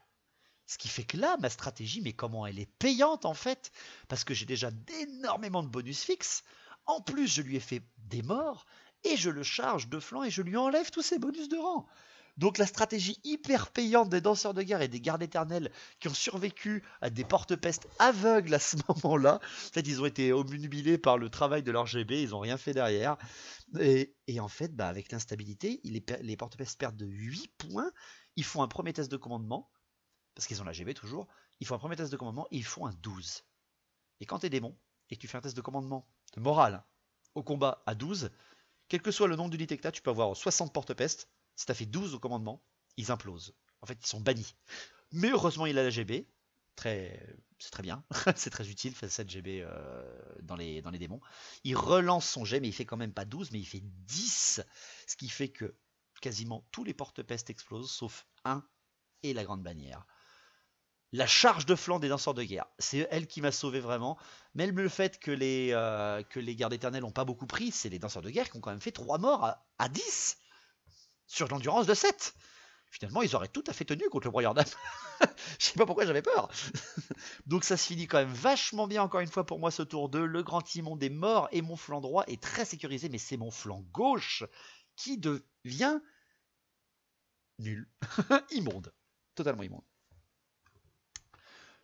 Ce qui fait que là, ma stratégie, mais comment elle est payante en fait, parce que j'ai déjà énormément de bonus fixes. En plus, je lui ai fait des morts, et je le charge de flanc, et je lui enlève tous ses bonus de rang. Donc la stratégie hyper payante des danseurs de guerre et des gardes éternels qui ont survécu à des porte-pestes aveugles à ce moment-là. En fait, ils ont été obnubilés par le travail de leur GB, ils n'ont rien fait derrière. Et en fait, avec l'instabilité, les porte-pestes perdent de 8 points. Ils font un premier test de commandement, parce qu'ils ont la GB toujours. Ils font un premier test de commandement et ils font un 12. Et quand tu es démon et que tu fais un test de commandement de morale au combat à 12, quel que soit le nombre d'unités que tu as, tu peux avoir 60 porte-pestes. Si t'as fait 12 au commandement, ils implosent. En fait, ils sont bannis. Mais heureusement, il a la GB. C'est très bien. C'est très utile, fait 7 GB dans les démons. Il relance son jet, mais il fait quand même pas 12, mais il fait 10. Ce qui fait que quasiment tous les porte-pestes explosent, sauf un et la grande bannière. La charge de flanc des danseurs de guerre, c'est elle qui m'a sauvé vraiment. Mais le fait que les gardes éternels n'ont pas beaucoup pris, c'est les danseurs de guerre qui ont quand même fait 3 morts à 10. Sur l'endurance de 7. Finalement, ils auraient tout à fait tenu contre le broyeur d'âme. Je sais pas pourquoi j'avais peur. Donc ça se finit quand même vachement bien encore une fois pour moi ce tour 2. Le grand immonde est mort et mon flanc droit est très sécurisé, mais c'est mon flanc gauche qui devient nul. Immonde. Totalement immonde.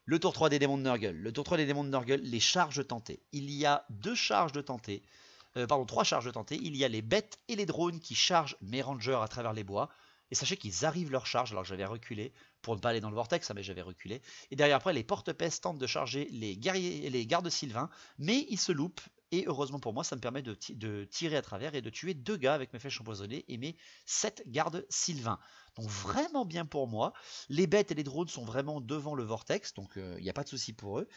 Le tour 3 des démons de Nurgle. Le tour 3 des démons de Nurgle, les charges tentées. Il y a 2 charges de tentées. 3 charges de tentée. Il y a les bêtes et les drones qui chargent mes rangers à travers les bois. Et sachez qu'ils arrivent leur charge, alors j'avais reculé pour ne pas aller dans le vortex, mais j'avais reculé. Et derrière après, les porte-pestes tentent de charger les guerriers et les gardes Sylvains, mais ils se loupent. Et heureusement pour moi, ça me permet de tirer à travers et de tuer 2 gars avec mes flèches empoisonnées et mes 7 gardes Sylvains. Donc vraiment bien pour moi. Les bêtes et les drones sont vraiment devant le vortex, donc il n'y a pas de souci pour eux.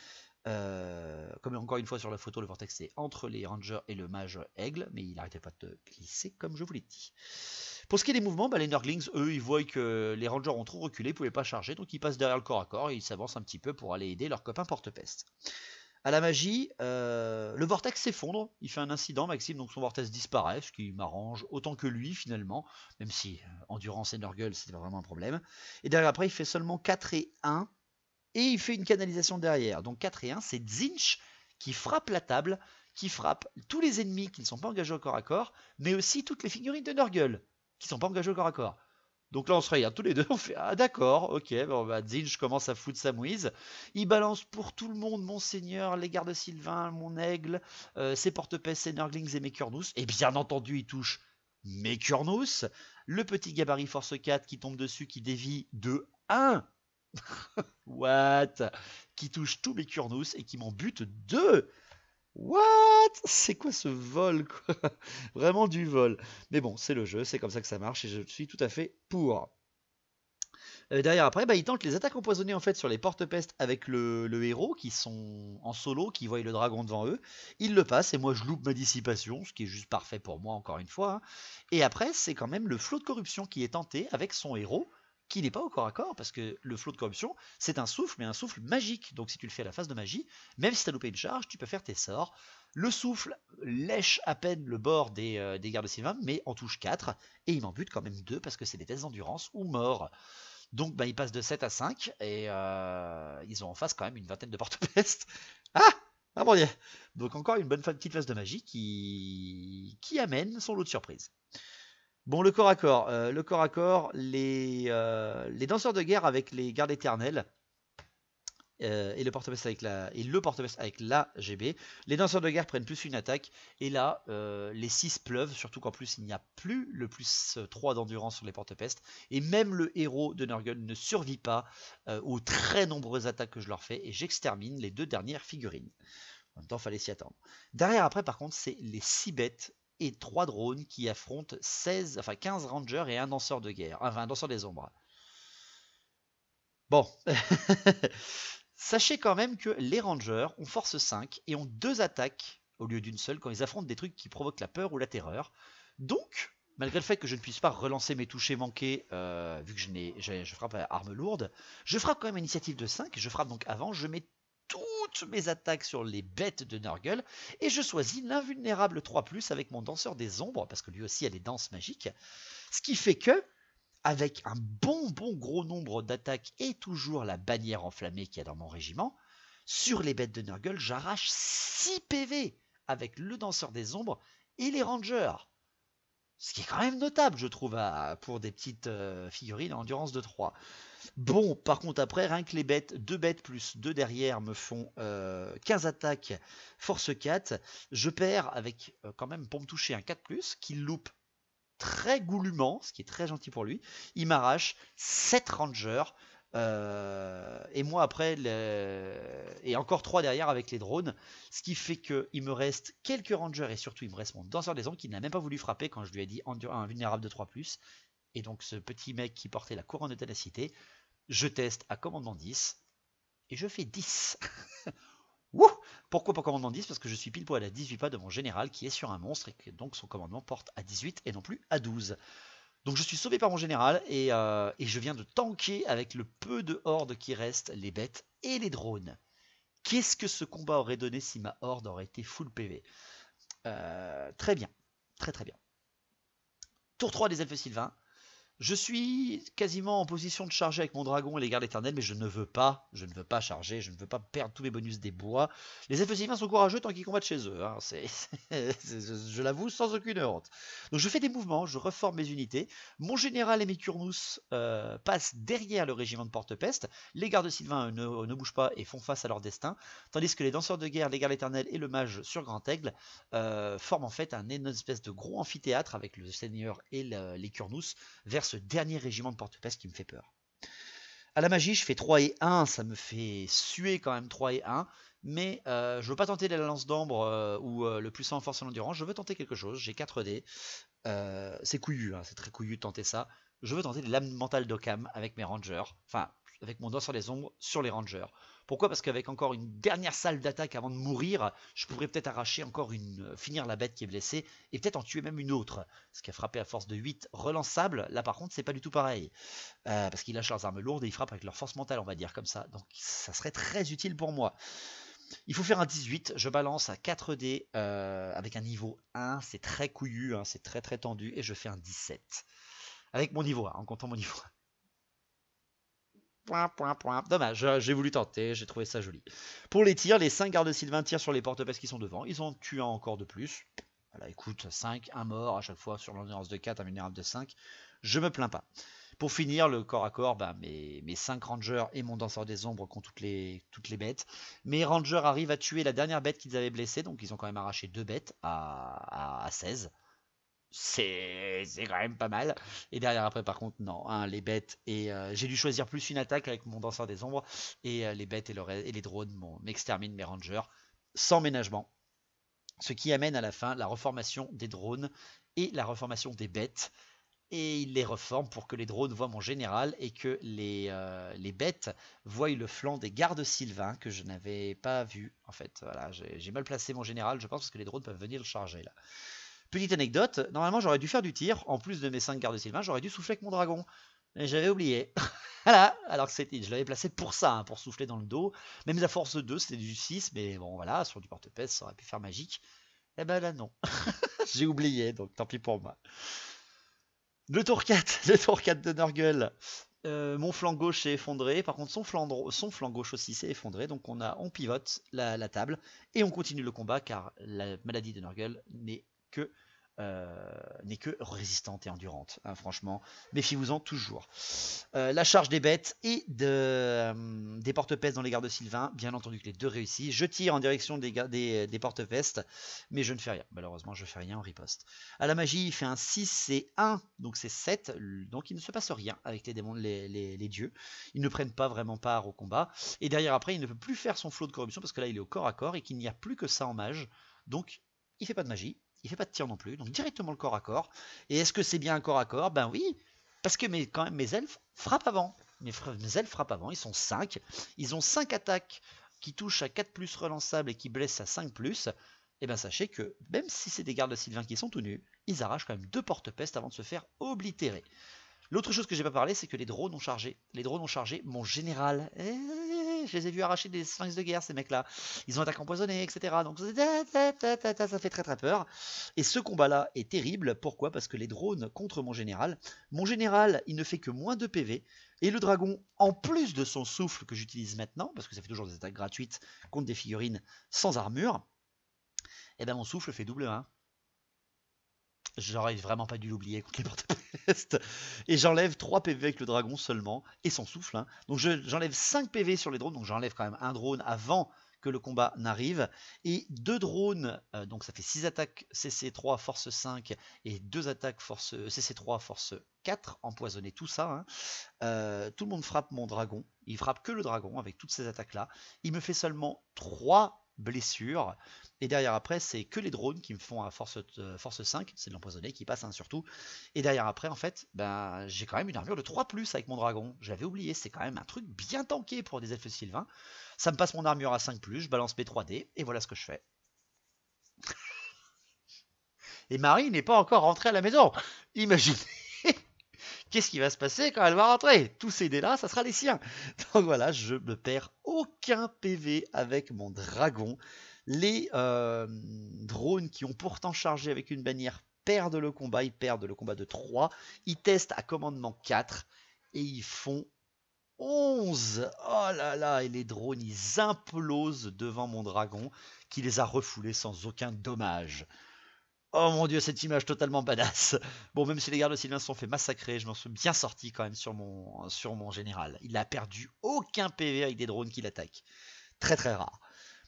Comme encore une fois sur la photo, le vortex c'est entre les rangers et le mage aigle, mais il n'arrêtait pas de glisser comme je vous l'ai dit. Pour ce qui est des mouvements, les Nurglings, eux, ils voient que les rangers ont trop reculé, ils ne pouvaient pas charger, donc ils passent derrière le corps à corps et ils s'avancent un petit peu pour aller aider leurs copains porte-peste. À la magie, le vortex s'effondre, il fait un incident, Maxime, donc son vortex disparaît, ce qui m'arrange autant que lui finalement, même si endurance et Nurgle c'était vraiment un problème. Et derrière après, il fait seulement 4 et 1, et il fait une canalisation derrière. Donc 4 et 1, c'est Tzeentch qui frappe la table, qui frappe tous les ennemis qui ne sont pas engagés au corps à corps, mais aussi toutes les figurines de Nurgle qui ne sont pas engagées au corps à corps. Donc là, on se regarde tous les deux, on fait ah d'accord, ok, bon, Tzeentch commence à foutre sa mouise. Il balance pour tout le monde, Monseigneur, les gardes Sylvains, mon aigle, ses porte-peste, ses Nurglings et mes Kurnous. Et bien entendu, il touche mes Kurnous. Le petit gabarit Force 4 qui tombe dessus, qui dévie de 1. What? Qui touche tous mes Kurnous et qui m'en bute 2. What? C'est quoi ce vol, quoi? Vraiment du vol. Mais bon, c'est le jeu, c'est comme ça que ça marche et je suis tout à fait pour. Derrière après, il tente les attaques empoisonnées en fait sur les porte-peste avec le héros qui sont en solo, qui voient le dragon devant eux. Il le passe et moi je loupe ma dissipation, ce qui est juste parfait pour moi encore une fois. Et après, c'est quand même le flot de corruption qui est tenté avec son héros, qui n'est pas au corps à corps, parce que le flot de corruption, c'est un souffle, mais un souffle magique. Donc si tu le fais à la phase de magie, même si tu as loupé une charge, tu peux faire tes sorts. Le souffle lèche à peine le bord des gardes Sylvains, mais en touche 4, et il m'en bute quand même 2, parce que c'est des tests d'endurance ou mort. Donc ils passent de 7 à 5, et ils ont en face quand même une vingtaine de porte-peste. Ah bon Dieu. Donc encore une bonne petite phase de magie qui amène son lot de surprises. Bon, le corps à corps, les danseurs de guerre avec les gardes éternels et le porte-peste avec la GB. Les danseurs de guerre prennent plus une attaque et là, les 6 pleuvent, surtout qu'en plus il n'y a plus le plus 3 d'endurance sur les porte-peste et même le héros de Nurgle ne survit pas aux très nombreuses attaques que je leur fais et j'extermine les 2 dernières figurines. En même temps, il fallait s'y attendre. Derrière après, par contre, c'est les 6 bêtes et 3 drones qui affrontent 15 rangers et un danseur de guerre, enfin un danseur des ombres. Bon, sachez quand même que les rangers ont force 5 et ont 2 attaques au lieu d'une seule quand ils affrontent des trucs qui provoquent la peur ou la terreur. Donc, malgré le fait que je ne puisse pas relancer mes touchés manqués, vu que je frappe à arme lourde, je frappe quand même à initiative de 5, je frappe donc avant, je mets toutes mes attaques sur les bêtes de Nurgle et je choisis l'invulnérable 3+, avec mon danseur des ombres, parce que lui aussi a des danses magiques, ce qui fait que, avec un bon gros nombre d'attaques et toujours la bannière enflammée qu'il y a dans mon régiment, sur les bêtes de Nurgle, j'arrache 6 PV avec le danseur des ombres et les rangers. Ce qui est quand même notable, je trouve, pour des petites figurines à endurance de 3. Bon, par contre, après, rien que les bêtes, 2 bêtes plus 2 derrière me font 15 attaques, force 4. Je perds avec, quand même, pour me toucher, un 4+, qu'il loupe très goulûment, ce qui est très gentil pour lui. Il m'arrache 7 rangers. Et moi après et encore 3 derrière avec les drones, ce qui fait qu'il me reste quelques rangers et surtout il me reste mon danseur des ombres qui n'a même pas voulu frapper quand je lui ai dit un vulnérable de 3+, et donc ce petit mec qui portait la couronne de ténacité, je teste à commandement 10 et je fais 10. Wouh! Pourquoi pas commandement 10? Parce que je suis pile poil à 18 pas de mon général qui est sur un monstre et que donc son commandement porte à 18 et non plus à 12. Donc je suis sauvé par mon général et je viens de tanker avec le peu de horde qui reste, les bêtes et les drones. Qu'est-ce que ce combat aurait donné si ma horde aurait été full PV? Très bien, très bien. Tour 3 des elfes sylvains. Je suis quasiment en position de charger avec mon dragon et les gardes éternels, mais je ne veux pas charger, je ne veux pas perdre tous mes bonus des bois. Les elfes sylvains sont courageux tant qu'ils combattent chez eux, hein. Je l'avoue sans aucune honte. Donc je fais des mouvements, je reforme mes unités. Mon général et mes Kurnous passent derrière le régiment de porte-peste. Les gardes sylvains ne bougent pas et font face à leur destin, tandis que les danseurs de guerre, les gardes éternels et le mage sur Grand Aigle forment en fait un espèce de gros amphithéâtre avec le seigneur et les Kurnous vers ce dernier régiment de porte-peste qui me fait peur. À la magie, je fais 3 et 1, ça me fait suer quand même 3 et 1, mais je veux pas tenter la lance d'ambre ou le puissant en force et l'endurance, je veux tenter quelque chose, j'ai 4 dés, c'est couillu, hein, c'est très couillu de tenter ça, je veux tenter les lames mentales d'Occam avec mes rangers, enfin avec mon danseur des ombres sur les rangers. Pourquoi? Parce qu'avec encore une dernière salle d'attaque avant de mourir, je pourrais peut-être arracher encore finir la bête qui est blessée et peut-être en tuer même une autre. Ce qui a frappé à force de 8 relançables. Là par contre c'est pas du tout pareil. Parce qu'ils lâchent leurs armes lourdes et ils frappent avec leur force mentale, on va dire comme ça. Donc ça serait très utile pour moi. Il faut faire un 18, je balance à 4 dés avec un niveau 1, c'est très couillu, hein, c'est très très tendu, et je fais un 17. Avec mon niveau 1, en comptant mon niveau 1. Dommage, j'ai voulu tenter, j'ai trouvé ça joli. Pour les tirs, les 5 gardes Sylvain tirent sur les porte-pèces qui sont devant. Ils ont tué un encore de plus. Voilà, écoute, 5, un mort à chaque fois sur l'endurance de 4, un vulnérable de 5. Je me plains pas. Pour finir, le corps à corps, bah, mes 5 rangers et mon danseur des ombres qui ont toutes les bêtes. Mes rangers arrivent à tuer la dernière bête qu'ils avaient blessée, donc ils ont quand même arraché 2 bêtes à 16. C'est quand même pas mal. Et derrière après par contre non, hein, les bêtes et j'ai dû choisir plus une attaque avec mon danseur des ombres et les bêtes et les drones m'exterminent mes rangers sans ménagement. Ce qui amène à la fin la reformation des drones et la reformation des bêtes. Et il les reforme pour que les drones voient mon général et que les bêtes voient le flanc des gardes Sylvain que je n'avais pas vu. En fait, voilà, j'ai mal placé mon général, je pense, parce que les drones peuvent venir le charger là. Petite anecdote, normalement j'aurais dû faire du tir, en plus de mes 5 gardes Sylvain, j'aurais dû souffler avec mon dragon. Mais j'avais oublié. Voilà, alors que je l'avais placé pour ça, hein, pour souffler dans le dos. Même la force 2, c'était du 6, mais bon voilà, sur du porte-pèse, ça aurait pu faire magique. Et ben là non. J'ai oublié, donc tant pis pour moi. Le tour 4, le tour 4 de Nurgle. Mon flanc gauche s'est effondré, par contre son flanc gauche aussi s'est effondré, donc on pivote la table et on continue le combat car la maladie de Nurgle n'est que résistante et endurante, hein, franchement, méfiez-vous-en toujours. La charge des bêtes et des porte-pestes dans les gardes Sylvain, bien entendu que les deux réussissent. Je tire en direction des porte-pestes, mais je ne fais rien, malheureusement je fais rien en riposte. À la magie, il fait un 6 et 1, donc c'est 7, donc il ne se passe rien avec les démons, les dieux. Ils ne prennent pas vraiment part au combat, et derrière après, il ne peut plus faire son flot de corruption, parce que là il est au corps à corps, et qu'il n'y a plus que ça en mage, donc il fait pas de magie. Il fait pas de tir non plus, donc directement le corps à corps. Et est-ce que c'est bien un corps à corps? Ben oui, parce que quand même mes elfes frappent avant. Mes elfes frappent avant, ils sont 5. Ils ont 5 attaques qui touchent à 4+, relançables et qui blessent à 5+. Et bien sachez que même si c'est des gardes Sylvain qui sont tout nus, ils arrachent quand même 2 porte-pestes avant de se faire oblitérer. L'autre chose que j'ai pas parlé, c'est que les drones ont chargé. Les drones ont chargé mon général. Je les ai vus arracher des sphinx de guerre, ces mecs-là. Ils ont attaqué empoisonné, etc. Donc ça fait très très peur. Et ce combat-là est terrible. Pourquoi? Parce que les drones contre mon général, il ne fait que moins de PV. Et le dragon, en plus de son souffle que j'utilise maintenant, parce que ça fait toujours des attaques gratuites contre des figurines sans armure, et ben mon souffle fait double 1. J'aurais vraiment pas dû l'oublier contre les porte-pestes. Et j'enlève 3 PV avec le dragon seulement, et son souffle. Hein. Donc j'enlève 5 PV sur les drones, donc j'enlève quand même un drone avant que le combat n'arrive. Et 2 drones, donc ça fait 6 attaques CC3 force 5, et 2 attaques CC3 force 4, empoisonné tout ça. Hein. Tout le monde frappe mon dragon, il frappe que le dragon avec toutes ces attaques-là. Il me fait seulement 3 blessures, et derrière après c'est que les drones qui me font à force 5, c'est de l'empoisonné qui passe, hein, surtout, et derrière après en fait ben, j'ai quand même une armure de 3+ avec mon dragon, j'avais oublié, c'est quand même un truc bien tanké pour des elfes Sylvain. Ça me passe mon armure à 5+, je balance mes 3D et voilà ce que je fais. Et Marie n'est pas encore rentrée à la maison, imaginez. Qu'est-ce qui va se passer quand elle va rentrer? Tous ces dés-là, ça sera les siens. Donc voilà, je ne perds aucun PV avec mon dragon. Les drones qui ont pourtant chargé avec une bannière perdent le combat. Ils perdent le combat de 3. Ils testent à commandement 4. Et ils font 11. Oh là là, et les drones, ils implosent devant mon dragon qui les a refoulés sans aucun dommage. Oh mon dieu, cette image totalement badass. Bon, même si les gardes Sylvain se sont fait massacrer, je m'en suis bien sorti quand même sur mon général. Il n'a perdu aucun PV avec des drones qui l'attaquent. Très très rare.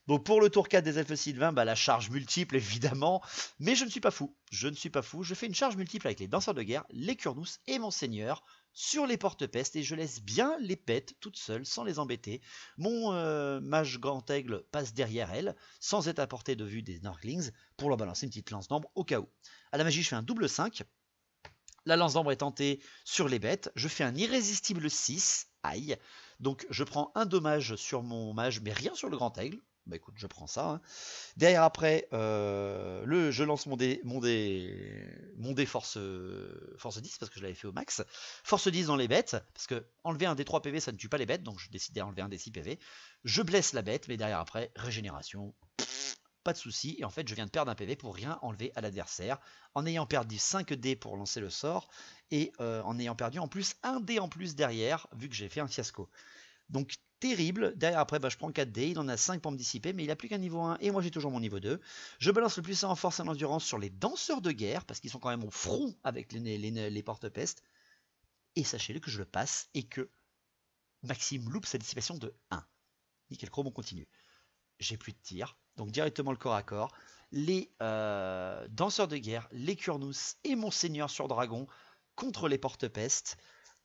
Bon, pour le tour 4 des elfes Sylvain, bah, la charge multiple évidemment, mais je ne suis pas fou. Je fais une charge multiple avec les danseurs de guerre, les Curnous et mon seigneur sur les porte-pestes, et je laisse bien les pètes toutes seules sans les embêter. Mon mage grand aigle passe derrière elle sans être à portée de vue des Nurglings pour leur balancer une petite lance d'ambre au cas où. À la magie, je fais un double 5. La lance d'ambre est tentée sur les bêtes. Je fais un irrésistible 6. Aïe. Donc je prends un dommage sur mon mage, mais rien sur le grand aigle. Bah écoute, je prends ça. Hein. Derrière après, je lance mon dé force 10 parce que je l'avais fait au max. Force 10 dans les bêtes, parce que enlever un D3 PV ça ne tue pas les bêtes, donc je décide d'enlever un D6 PV. Je blesse la bête, mais derrière après, régénération, pas de souci. Et en fait, je viens de perdre un PV pour rien enlever à l'adversaire, en ayant perdu 5 dés pour lancer le sort, et en ayant perdu en plus un dé en plus derrière, vu que j'ai fait un fiasco. Donc terrible, derrière après je prends 4 dés, il en a 5 pour me dissiper, mais il a plus qu'un niveau 1 et moi j'ai toujours mon niveau 2. Je balance le puissant en force et en endurance sur les danseurs de guerre, parce qu'ils sont quand même au front avec les porte-pestes. Et sachez-le que je le passe et que Maxime loupe sa dissipation de 1. Nickel chrome, on continue. J'ai plus de tir, donc directement le corps à corps. Les danseurs de guerre, les Kurnous et mon seigneur sur dragon contre les porte-pestes.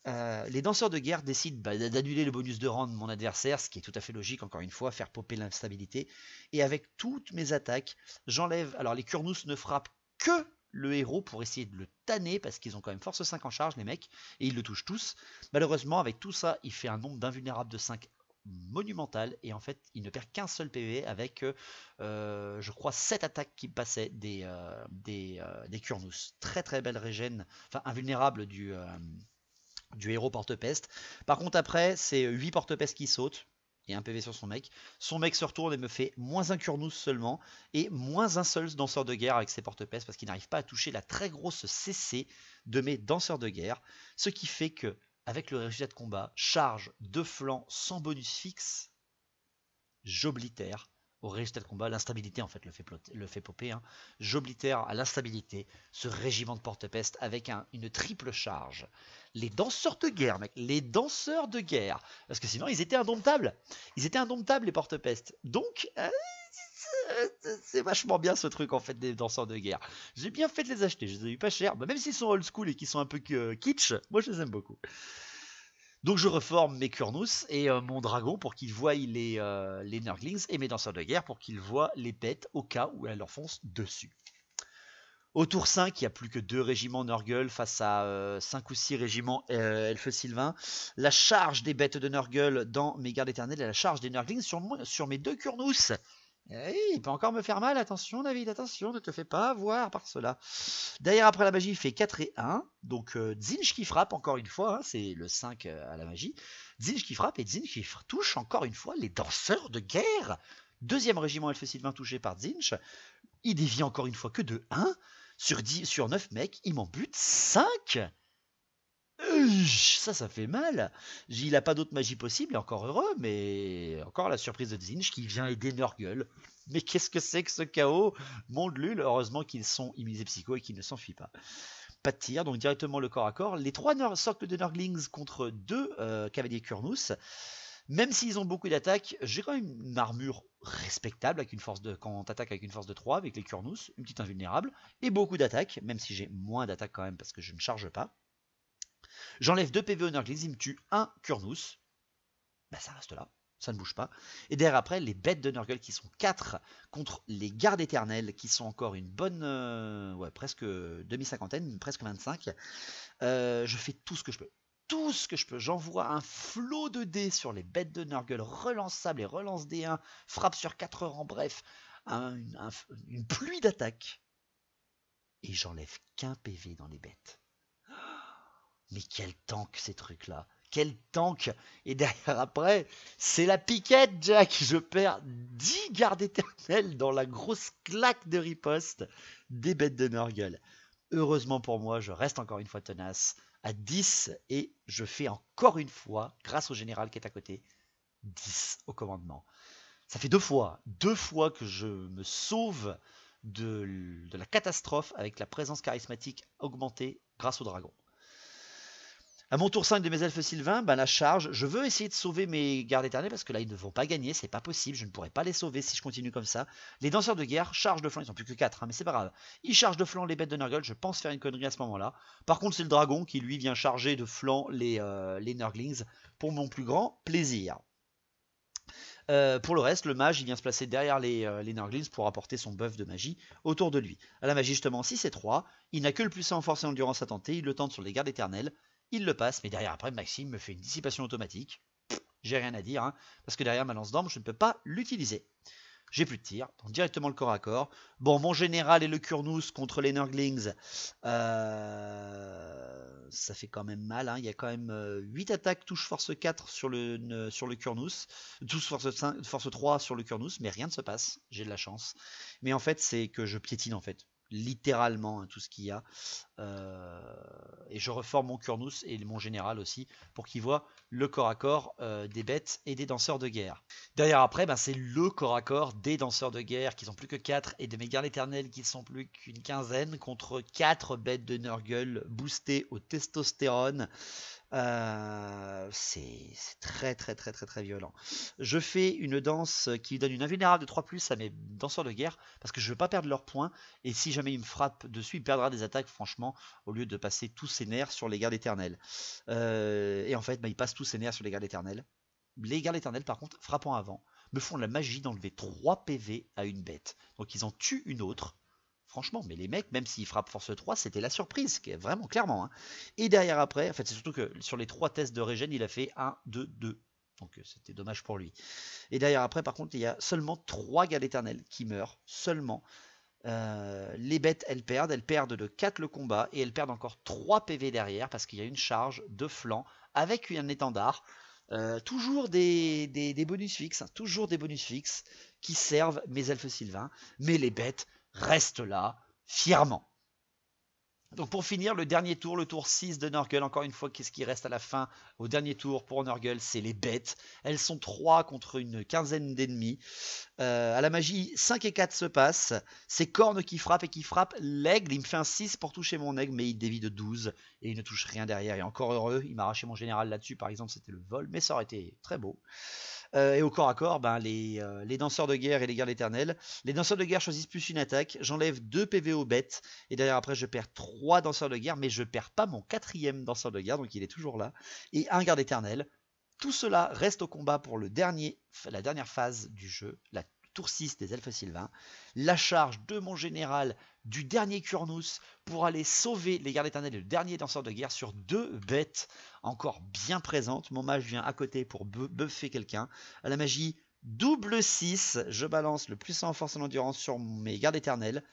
Les danseurs de guerre décident d'annuler le bonus de rang de mon adversaire, ce qui est tout à fait logique, encore une fois, faire popper l'instabilité. Et avec toutes mes attaques, j'enlève... Alors les Kurnous ne frappent que le héros pour essayer de le tanner, parce qu'ils ont quand même force 5 en charge, les mecs, et ils le touchent tous. Malheureusement, avec tout ça, il fait un nombre d'invulnérables de 5 monumental, et en fait, il ne perd qu'un seul PV avec, je crois, 7 attaques qui passaient des Kurnous. Très très belle régène, enfin invulnérable du héros porte-peste. Par contre après c'est 8 porte-peste qui sautent et un PV sur son mec. Son mec se retourne et me fait moins un Kurnous seulement et moins un seul danseur de guerre avec ses porte-peste parce qu'il n'arrive pas à toucher la très grosse CC de mes danseurs de guerre. Ce qui fait que avec le résultat de combat, charge de flanc sans bonus fixe, j'oblitère au résultat de combat, l'instabilité en fait le fait popper, hein. J'oblitère à l'instabilité ce régiment de porte-peste avec une triple charge. Les danseurs de guerre, mec, les danseurs de guerre, parce que sinon ils étaient indomptables, les porte-peste. Donc c'est vachement bien ce truc en fait des danseurs de guerre. J'ai bien fait de les acheter, je les ai eu pas cher, même s'ils sont old school et qu'ils sont un peu kitsch, moi je les aime beaucoup. Donc je reforme mes Kurnous et mon dragon pour qu'ils voient les Nurglings et mes danseurs de guerre pour qu'ils voient les bêtes au cas où elles leur foncent dessus. Au tour 5, il n'y a plus que 2 régiments Nurgle face à 5 ou 6 régiments Elfe Sylvain. La charge des bêtes de Nurgle dans mes gardes éternelles et la charge des Nurglings sur mes 2 Kurnous. Il peut encore me faire mal, attention David, attention, ne te fais pas avoir par cela. Derrière après la magie il fait 4 et 1, donc Tzeentch qui frappe encore une fois, hein, c'est le 5 à la magie. Tzeentch qui frappe et Tzeentch qui touche encore une fois les danseurs de guerre. Deuxième régiment Elfe Sylvain touché par Tzeentch, il dévie encore une fois que de 1, sur 9 mecs, il m'en bute 5. Ça fait mal. Il n'a pas d'autre magie possible, et encore heureux, mais encore la surprise de Tzeentch qui vient aider Nurgle. Mais qu'est-ce que c'est que ce chaos? Monde Lul, heureusement qu'ils sont immunisés psycho et qu'ils ne s'enfuient pas. Pas de tir, donc directement le corps à corps. Les 3 socles de Nurglings contre 2 cavaliers Kurnous. Même s'ils ont beaucoup d'attaques, j'ai quand même une armure respectable avec quand on attaque avec une force de 3 avec les Kurnous, une petite invulnérable, et beaucoup d'attaques, même si j'ai moins d'attaques quand même parce que je ne charge pas. J'enlève 2 PV au Nurglings, il me tue 1 Kurnous. Ça reste là, ça ne bouge pas. Et derrière après, les bêtes de Nurgle qui sont 4 contre les gardes éternelles qui sont encore une bonne, presque demi-cinquantaine, presque 25. Je fais tout ce que je peux. Tout ce que je peux. J'envoie un flot de dés sur les bêtes de Nurgle, relance sable et relance D1, frappe sur 4 rangs, bref, une pluie d'attaques. Et j'enlève qu'un PV dans les bêtes. Mais quel tank ces trucs-là! Quel tank! Et derrière après, c'est la piquette, Jack! Je perds 10 gardes éternels dans la grosse claque de riposte des bêtes de Nurgle. Heureusement pour moi, je reste encore une fois tenace à 10 et je fais encore une fois, grâce au général qui est à côté, 10 au commandement. Ça fait 2 fois que je me sauve de la catastrophe avec la présence charismatique augmentée grâce au dragon. À mon tour 5 de mes elfes sylvains, la charge, je veux essayer de sauver mes gardes éternels parce que là ils ne vont pas gagner, c'est pas possible, je ne pourrai pas les sauver si je continue comme ça. Les danseurs de guerre chargent de flanc, ils sont plus que 4, mais c'est pas grave. Ils chargent de flanc les bêtes de Nurgle, je pense faire une connerie à ce moment-là. Par contre c'est le dragon qui lui vient charger de flanc les Nurglings pour mon plus grand plaisir. Pour le reste, le mage il vient se placer derrière les Nurglings pour apporter son buff de magie autour de lui. À la magie justement 6 et 3, il n'a que le puissant en force et endurance à tenter, il le tente sur les gardes éternels. Il le passe, mais derrière après, Maxime me fait une dissipation automatique. j'ai rien à dire, hein, parce que derrière ma lance d'armes, je ne peux pas l'utiliser. J'ai plus de tir, donc directement le corps à corps. Bon, mon général et le Kurnus contre les Nurglings, ça fait quand même mal. Hein. Il y a quand même 8 attaques touche force 4 sur le Kurnus, touche force 3 sur le Kurnus, mais rien ne se passe. J'ai de la chance. Mais en fait, c'est que je piétine en fait. Littéralement, hein, tout ce qu'il y a. Et je reforme mon Kurnus et mon général aussi pour qu'ils voient le corps à corps des bêtes et des danseurs de guerre. Derrière après, ben, c'est le corps à corps des danseurs de guerre qui sont plus que 4 et de mes gardes éternels qui sont plus qu'une quinzaine contre 4 bêtes de Nurgle boostées au testostérone. C'est très violent. Je fais une danse qui donne une invulnérable de 3+ à mes danseurs de guerre parce que je veux pas perdre leurs points et si jamais il me frappe dessus il perdra des attaques franchement au lieu de passer tous ses nerfs sur les gardes éternels. Et en fait il passe tous ses nerfs sur les gardes éternels. Les gardes éternels par contre frappant avant me font la magie d'enlever 3 PV à une bête. Donc ils en tuent une autre. Franchement, mais les mecs, même s'ils frappent force 3, c'était la surprise, vraiment clairement. Hein. Et derrière après, en fait, c'est surtout que sur les 3 tests de régène, il a fait 1, 2, 2. Donc c'était dommage pour lui. Et derrière après, par contre, il y a seulement 3 gardes éternels qui meurent, seulement. Les bêtes, elles perdent de 4 le combat, et elles perdent encore 3 PV derrière, parce qu'il y a une charge de flanc, avec un étendard. Toujours des bonus fixes, hein, toujours des bonus fixes, qui servent mes elfes sylvains, mais les bêtes restent là, fièrement. Donc pour finir, le dernier tour, le tour 6 de Nurgle, encore une fois, qu'est-ce qui reste à la fin au dernier tour pour Nurgle? C'est les bêtes. Elles sont 3 contre une quinzaine d'ennemis. À la magie, 5 et 4 se passent. C'est Corne qui frappe et qui frappe l'aigle. Il me fait un 6 pour toucher mon aigle, mais il dévie de 12 et il ne touche rien derrière. Et encore heureux, il m'a arraché mon général là-dessus, par exemple, c'était le vol, mais ça aurait été très beau. Et au corps à corps, ben, les danseurs de guerre et les gardes éternels. Les danseurs de guerre choisissent plus une attaque. J'enlève 2 PV aux bêtes. Et derrière après, je perds 3 danseurs de guerre. Mais je perds pas mon 4e danseur de guerre. Donc il est toujours là. Et un garde éternel. Tout cela reste au combat pour la dernière phase du jeu. La tour 6 des elfes sylvains. La charge de mon général du dernier Kurnus pour aller sauver les gardes éternels et le dernier danseur de guerre sur 2 bêtes encore bien présentes. Mon mage vient à côté pour buffer quelqu'un. À la magie, double 6, je balance le puissant en force et en endurance sur mes gardes éternels.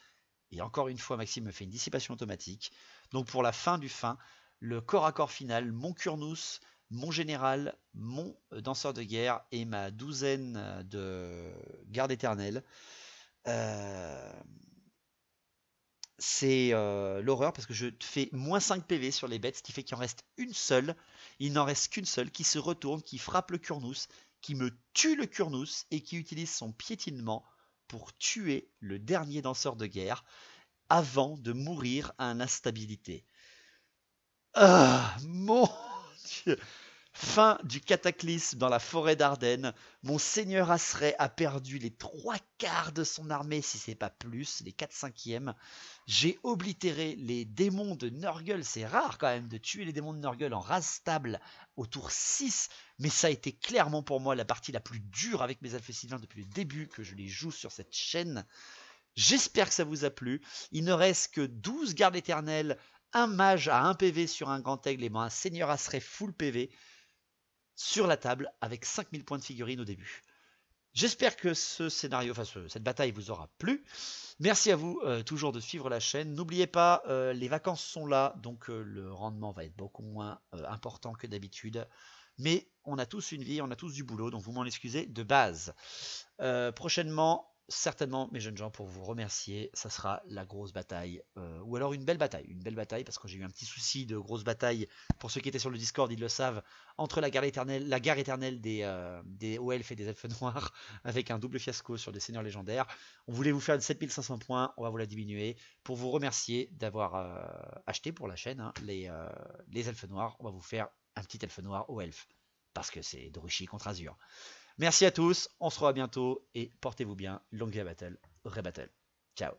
Et encore une fois, Maxime me fait une dissipation automatique. Donc pour la fin du fin, le corps à corps final, mon Kurnus, mon général, mon danseur de guerre et ma douzaine de gardes éternels. C'est l'horreur parce que je fais moins 5 PV sur les bêtes, ce qui fait qu'il en reste une seule. Il n'en reste qu'une seule qui se retourne, qui frappe le Kurnus, qui me tue le Kurnus et qui utilise son piétinement pour tuer le dernier danseur de guerre avant de mourir à l'instabilité. Ah, mon Dieu! Fin du cataclysme dans la forêt d'Ardennes. Mon seigneur Asrey a perdu les 3/4 de son armée, si c'est pas plus, les 4/5. J'ai oblitéré les démons de Nurgle. C'est rare quand même de tuer les démons de Nurgle en race stable au tour 6. Mais ça a été clairement pour moi la partie la plus dure avec mes elfes sylvains depuis le début que je les joue sur cette chaîne. J'espère que ça vous a plu. Il ne reste que 12 gardes éternels, un mage à 1 PV sur un grand aigle et un seigneur Asrey full PV sur la table avec 5000 points de figurine au début. J'espère que ce scénario, cette bataille vous aura plu. Merci à vous toujours de suivre la chaîne. N'oubliez pas, les vacances sont là, donc le rendement va être beaucoup moins important que d'habitude. Mais on a tous une vie, on a tous du boulot, donc vous m'en excusez de base. Prochainement, certainement, mes jeunes gens, pour vous remercier, ça sera la grosse bataille, ou alors une belle bataille, parce que j'ai eu un petit souci de grosse bataille, pour ceux qui étaient sur le Discord, ils le savent, entre la guerre éternelle des hauts elfes et des elfes noirs, avec un double fiasco sur des seigneurs légendaires. On voulait vous faire 7500 points, on va vous la diminuer, pour vous remercier d'avoir acheté pour la chaîne, hein, les elfes noirs, on va vous faire un petit elfe noir haut elfe, parce que c'est Doruchi contre Azur. Merci à tous, on se revoit bientôt et portez-vous bien. Longue vie à battle, rebattle. Ciao.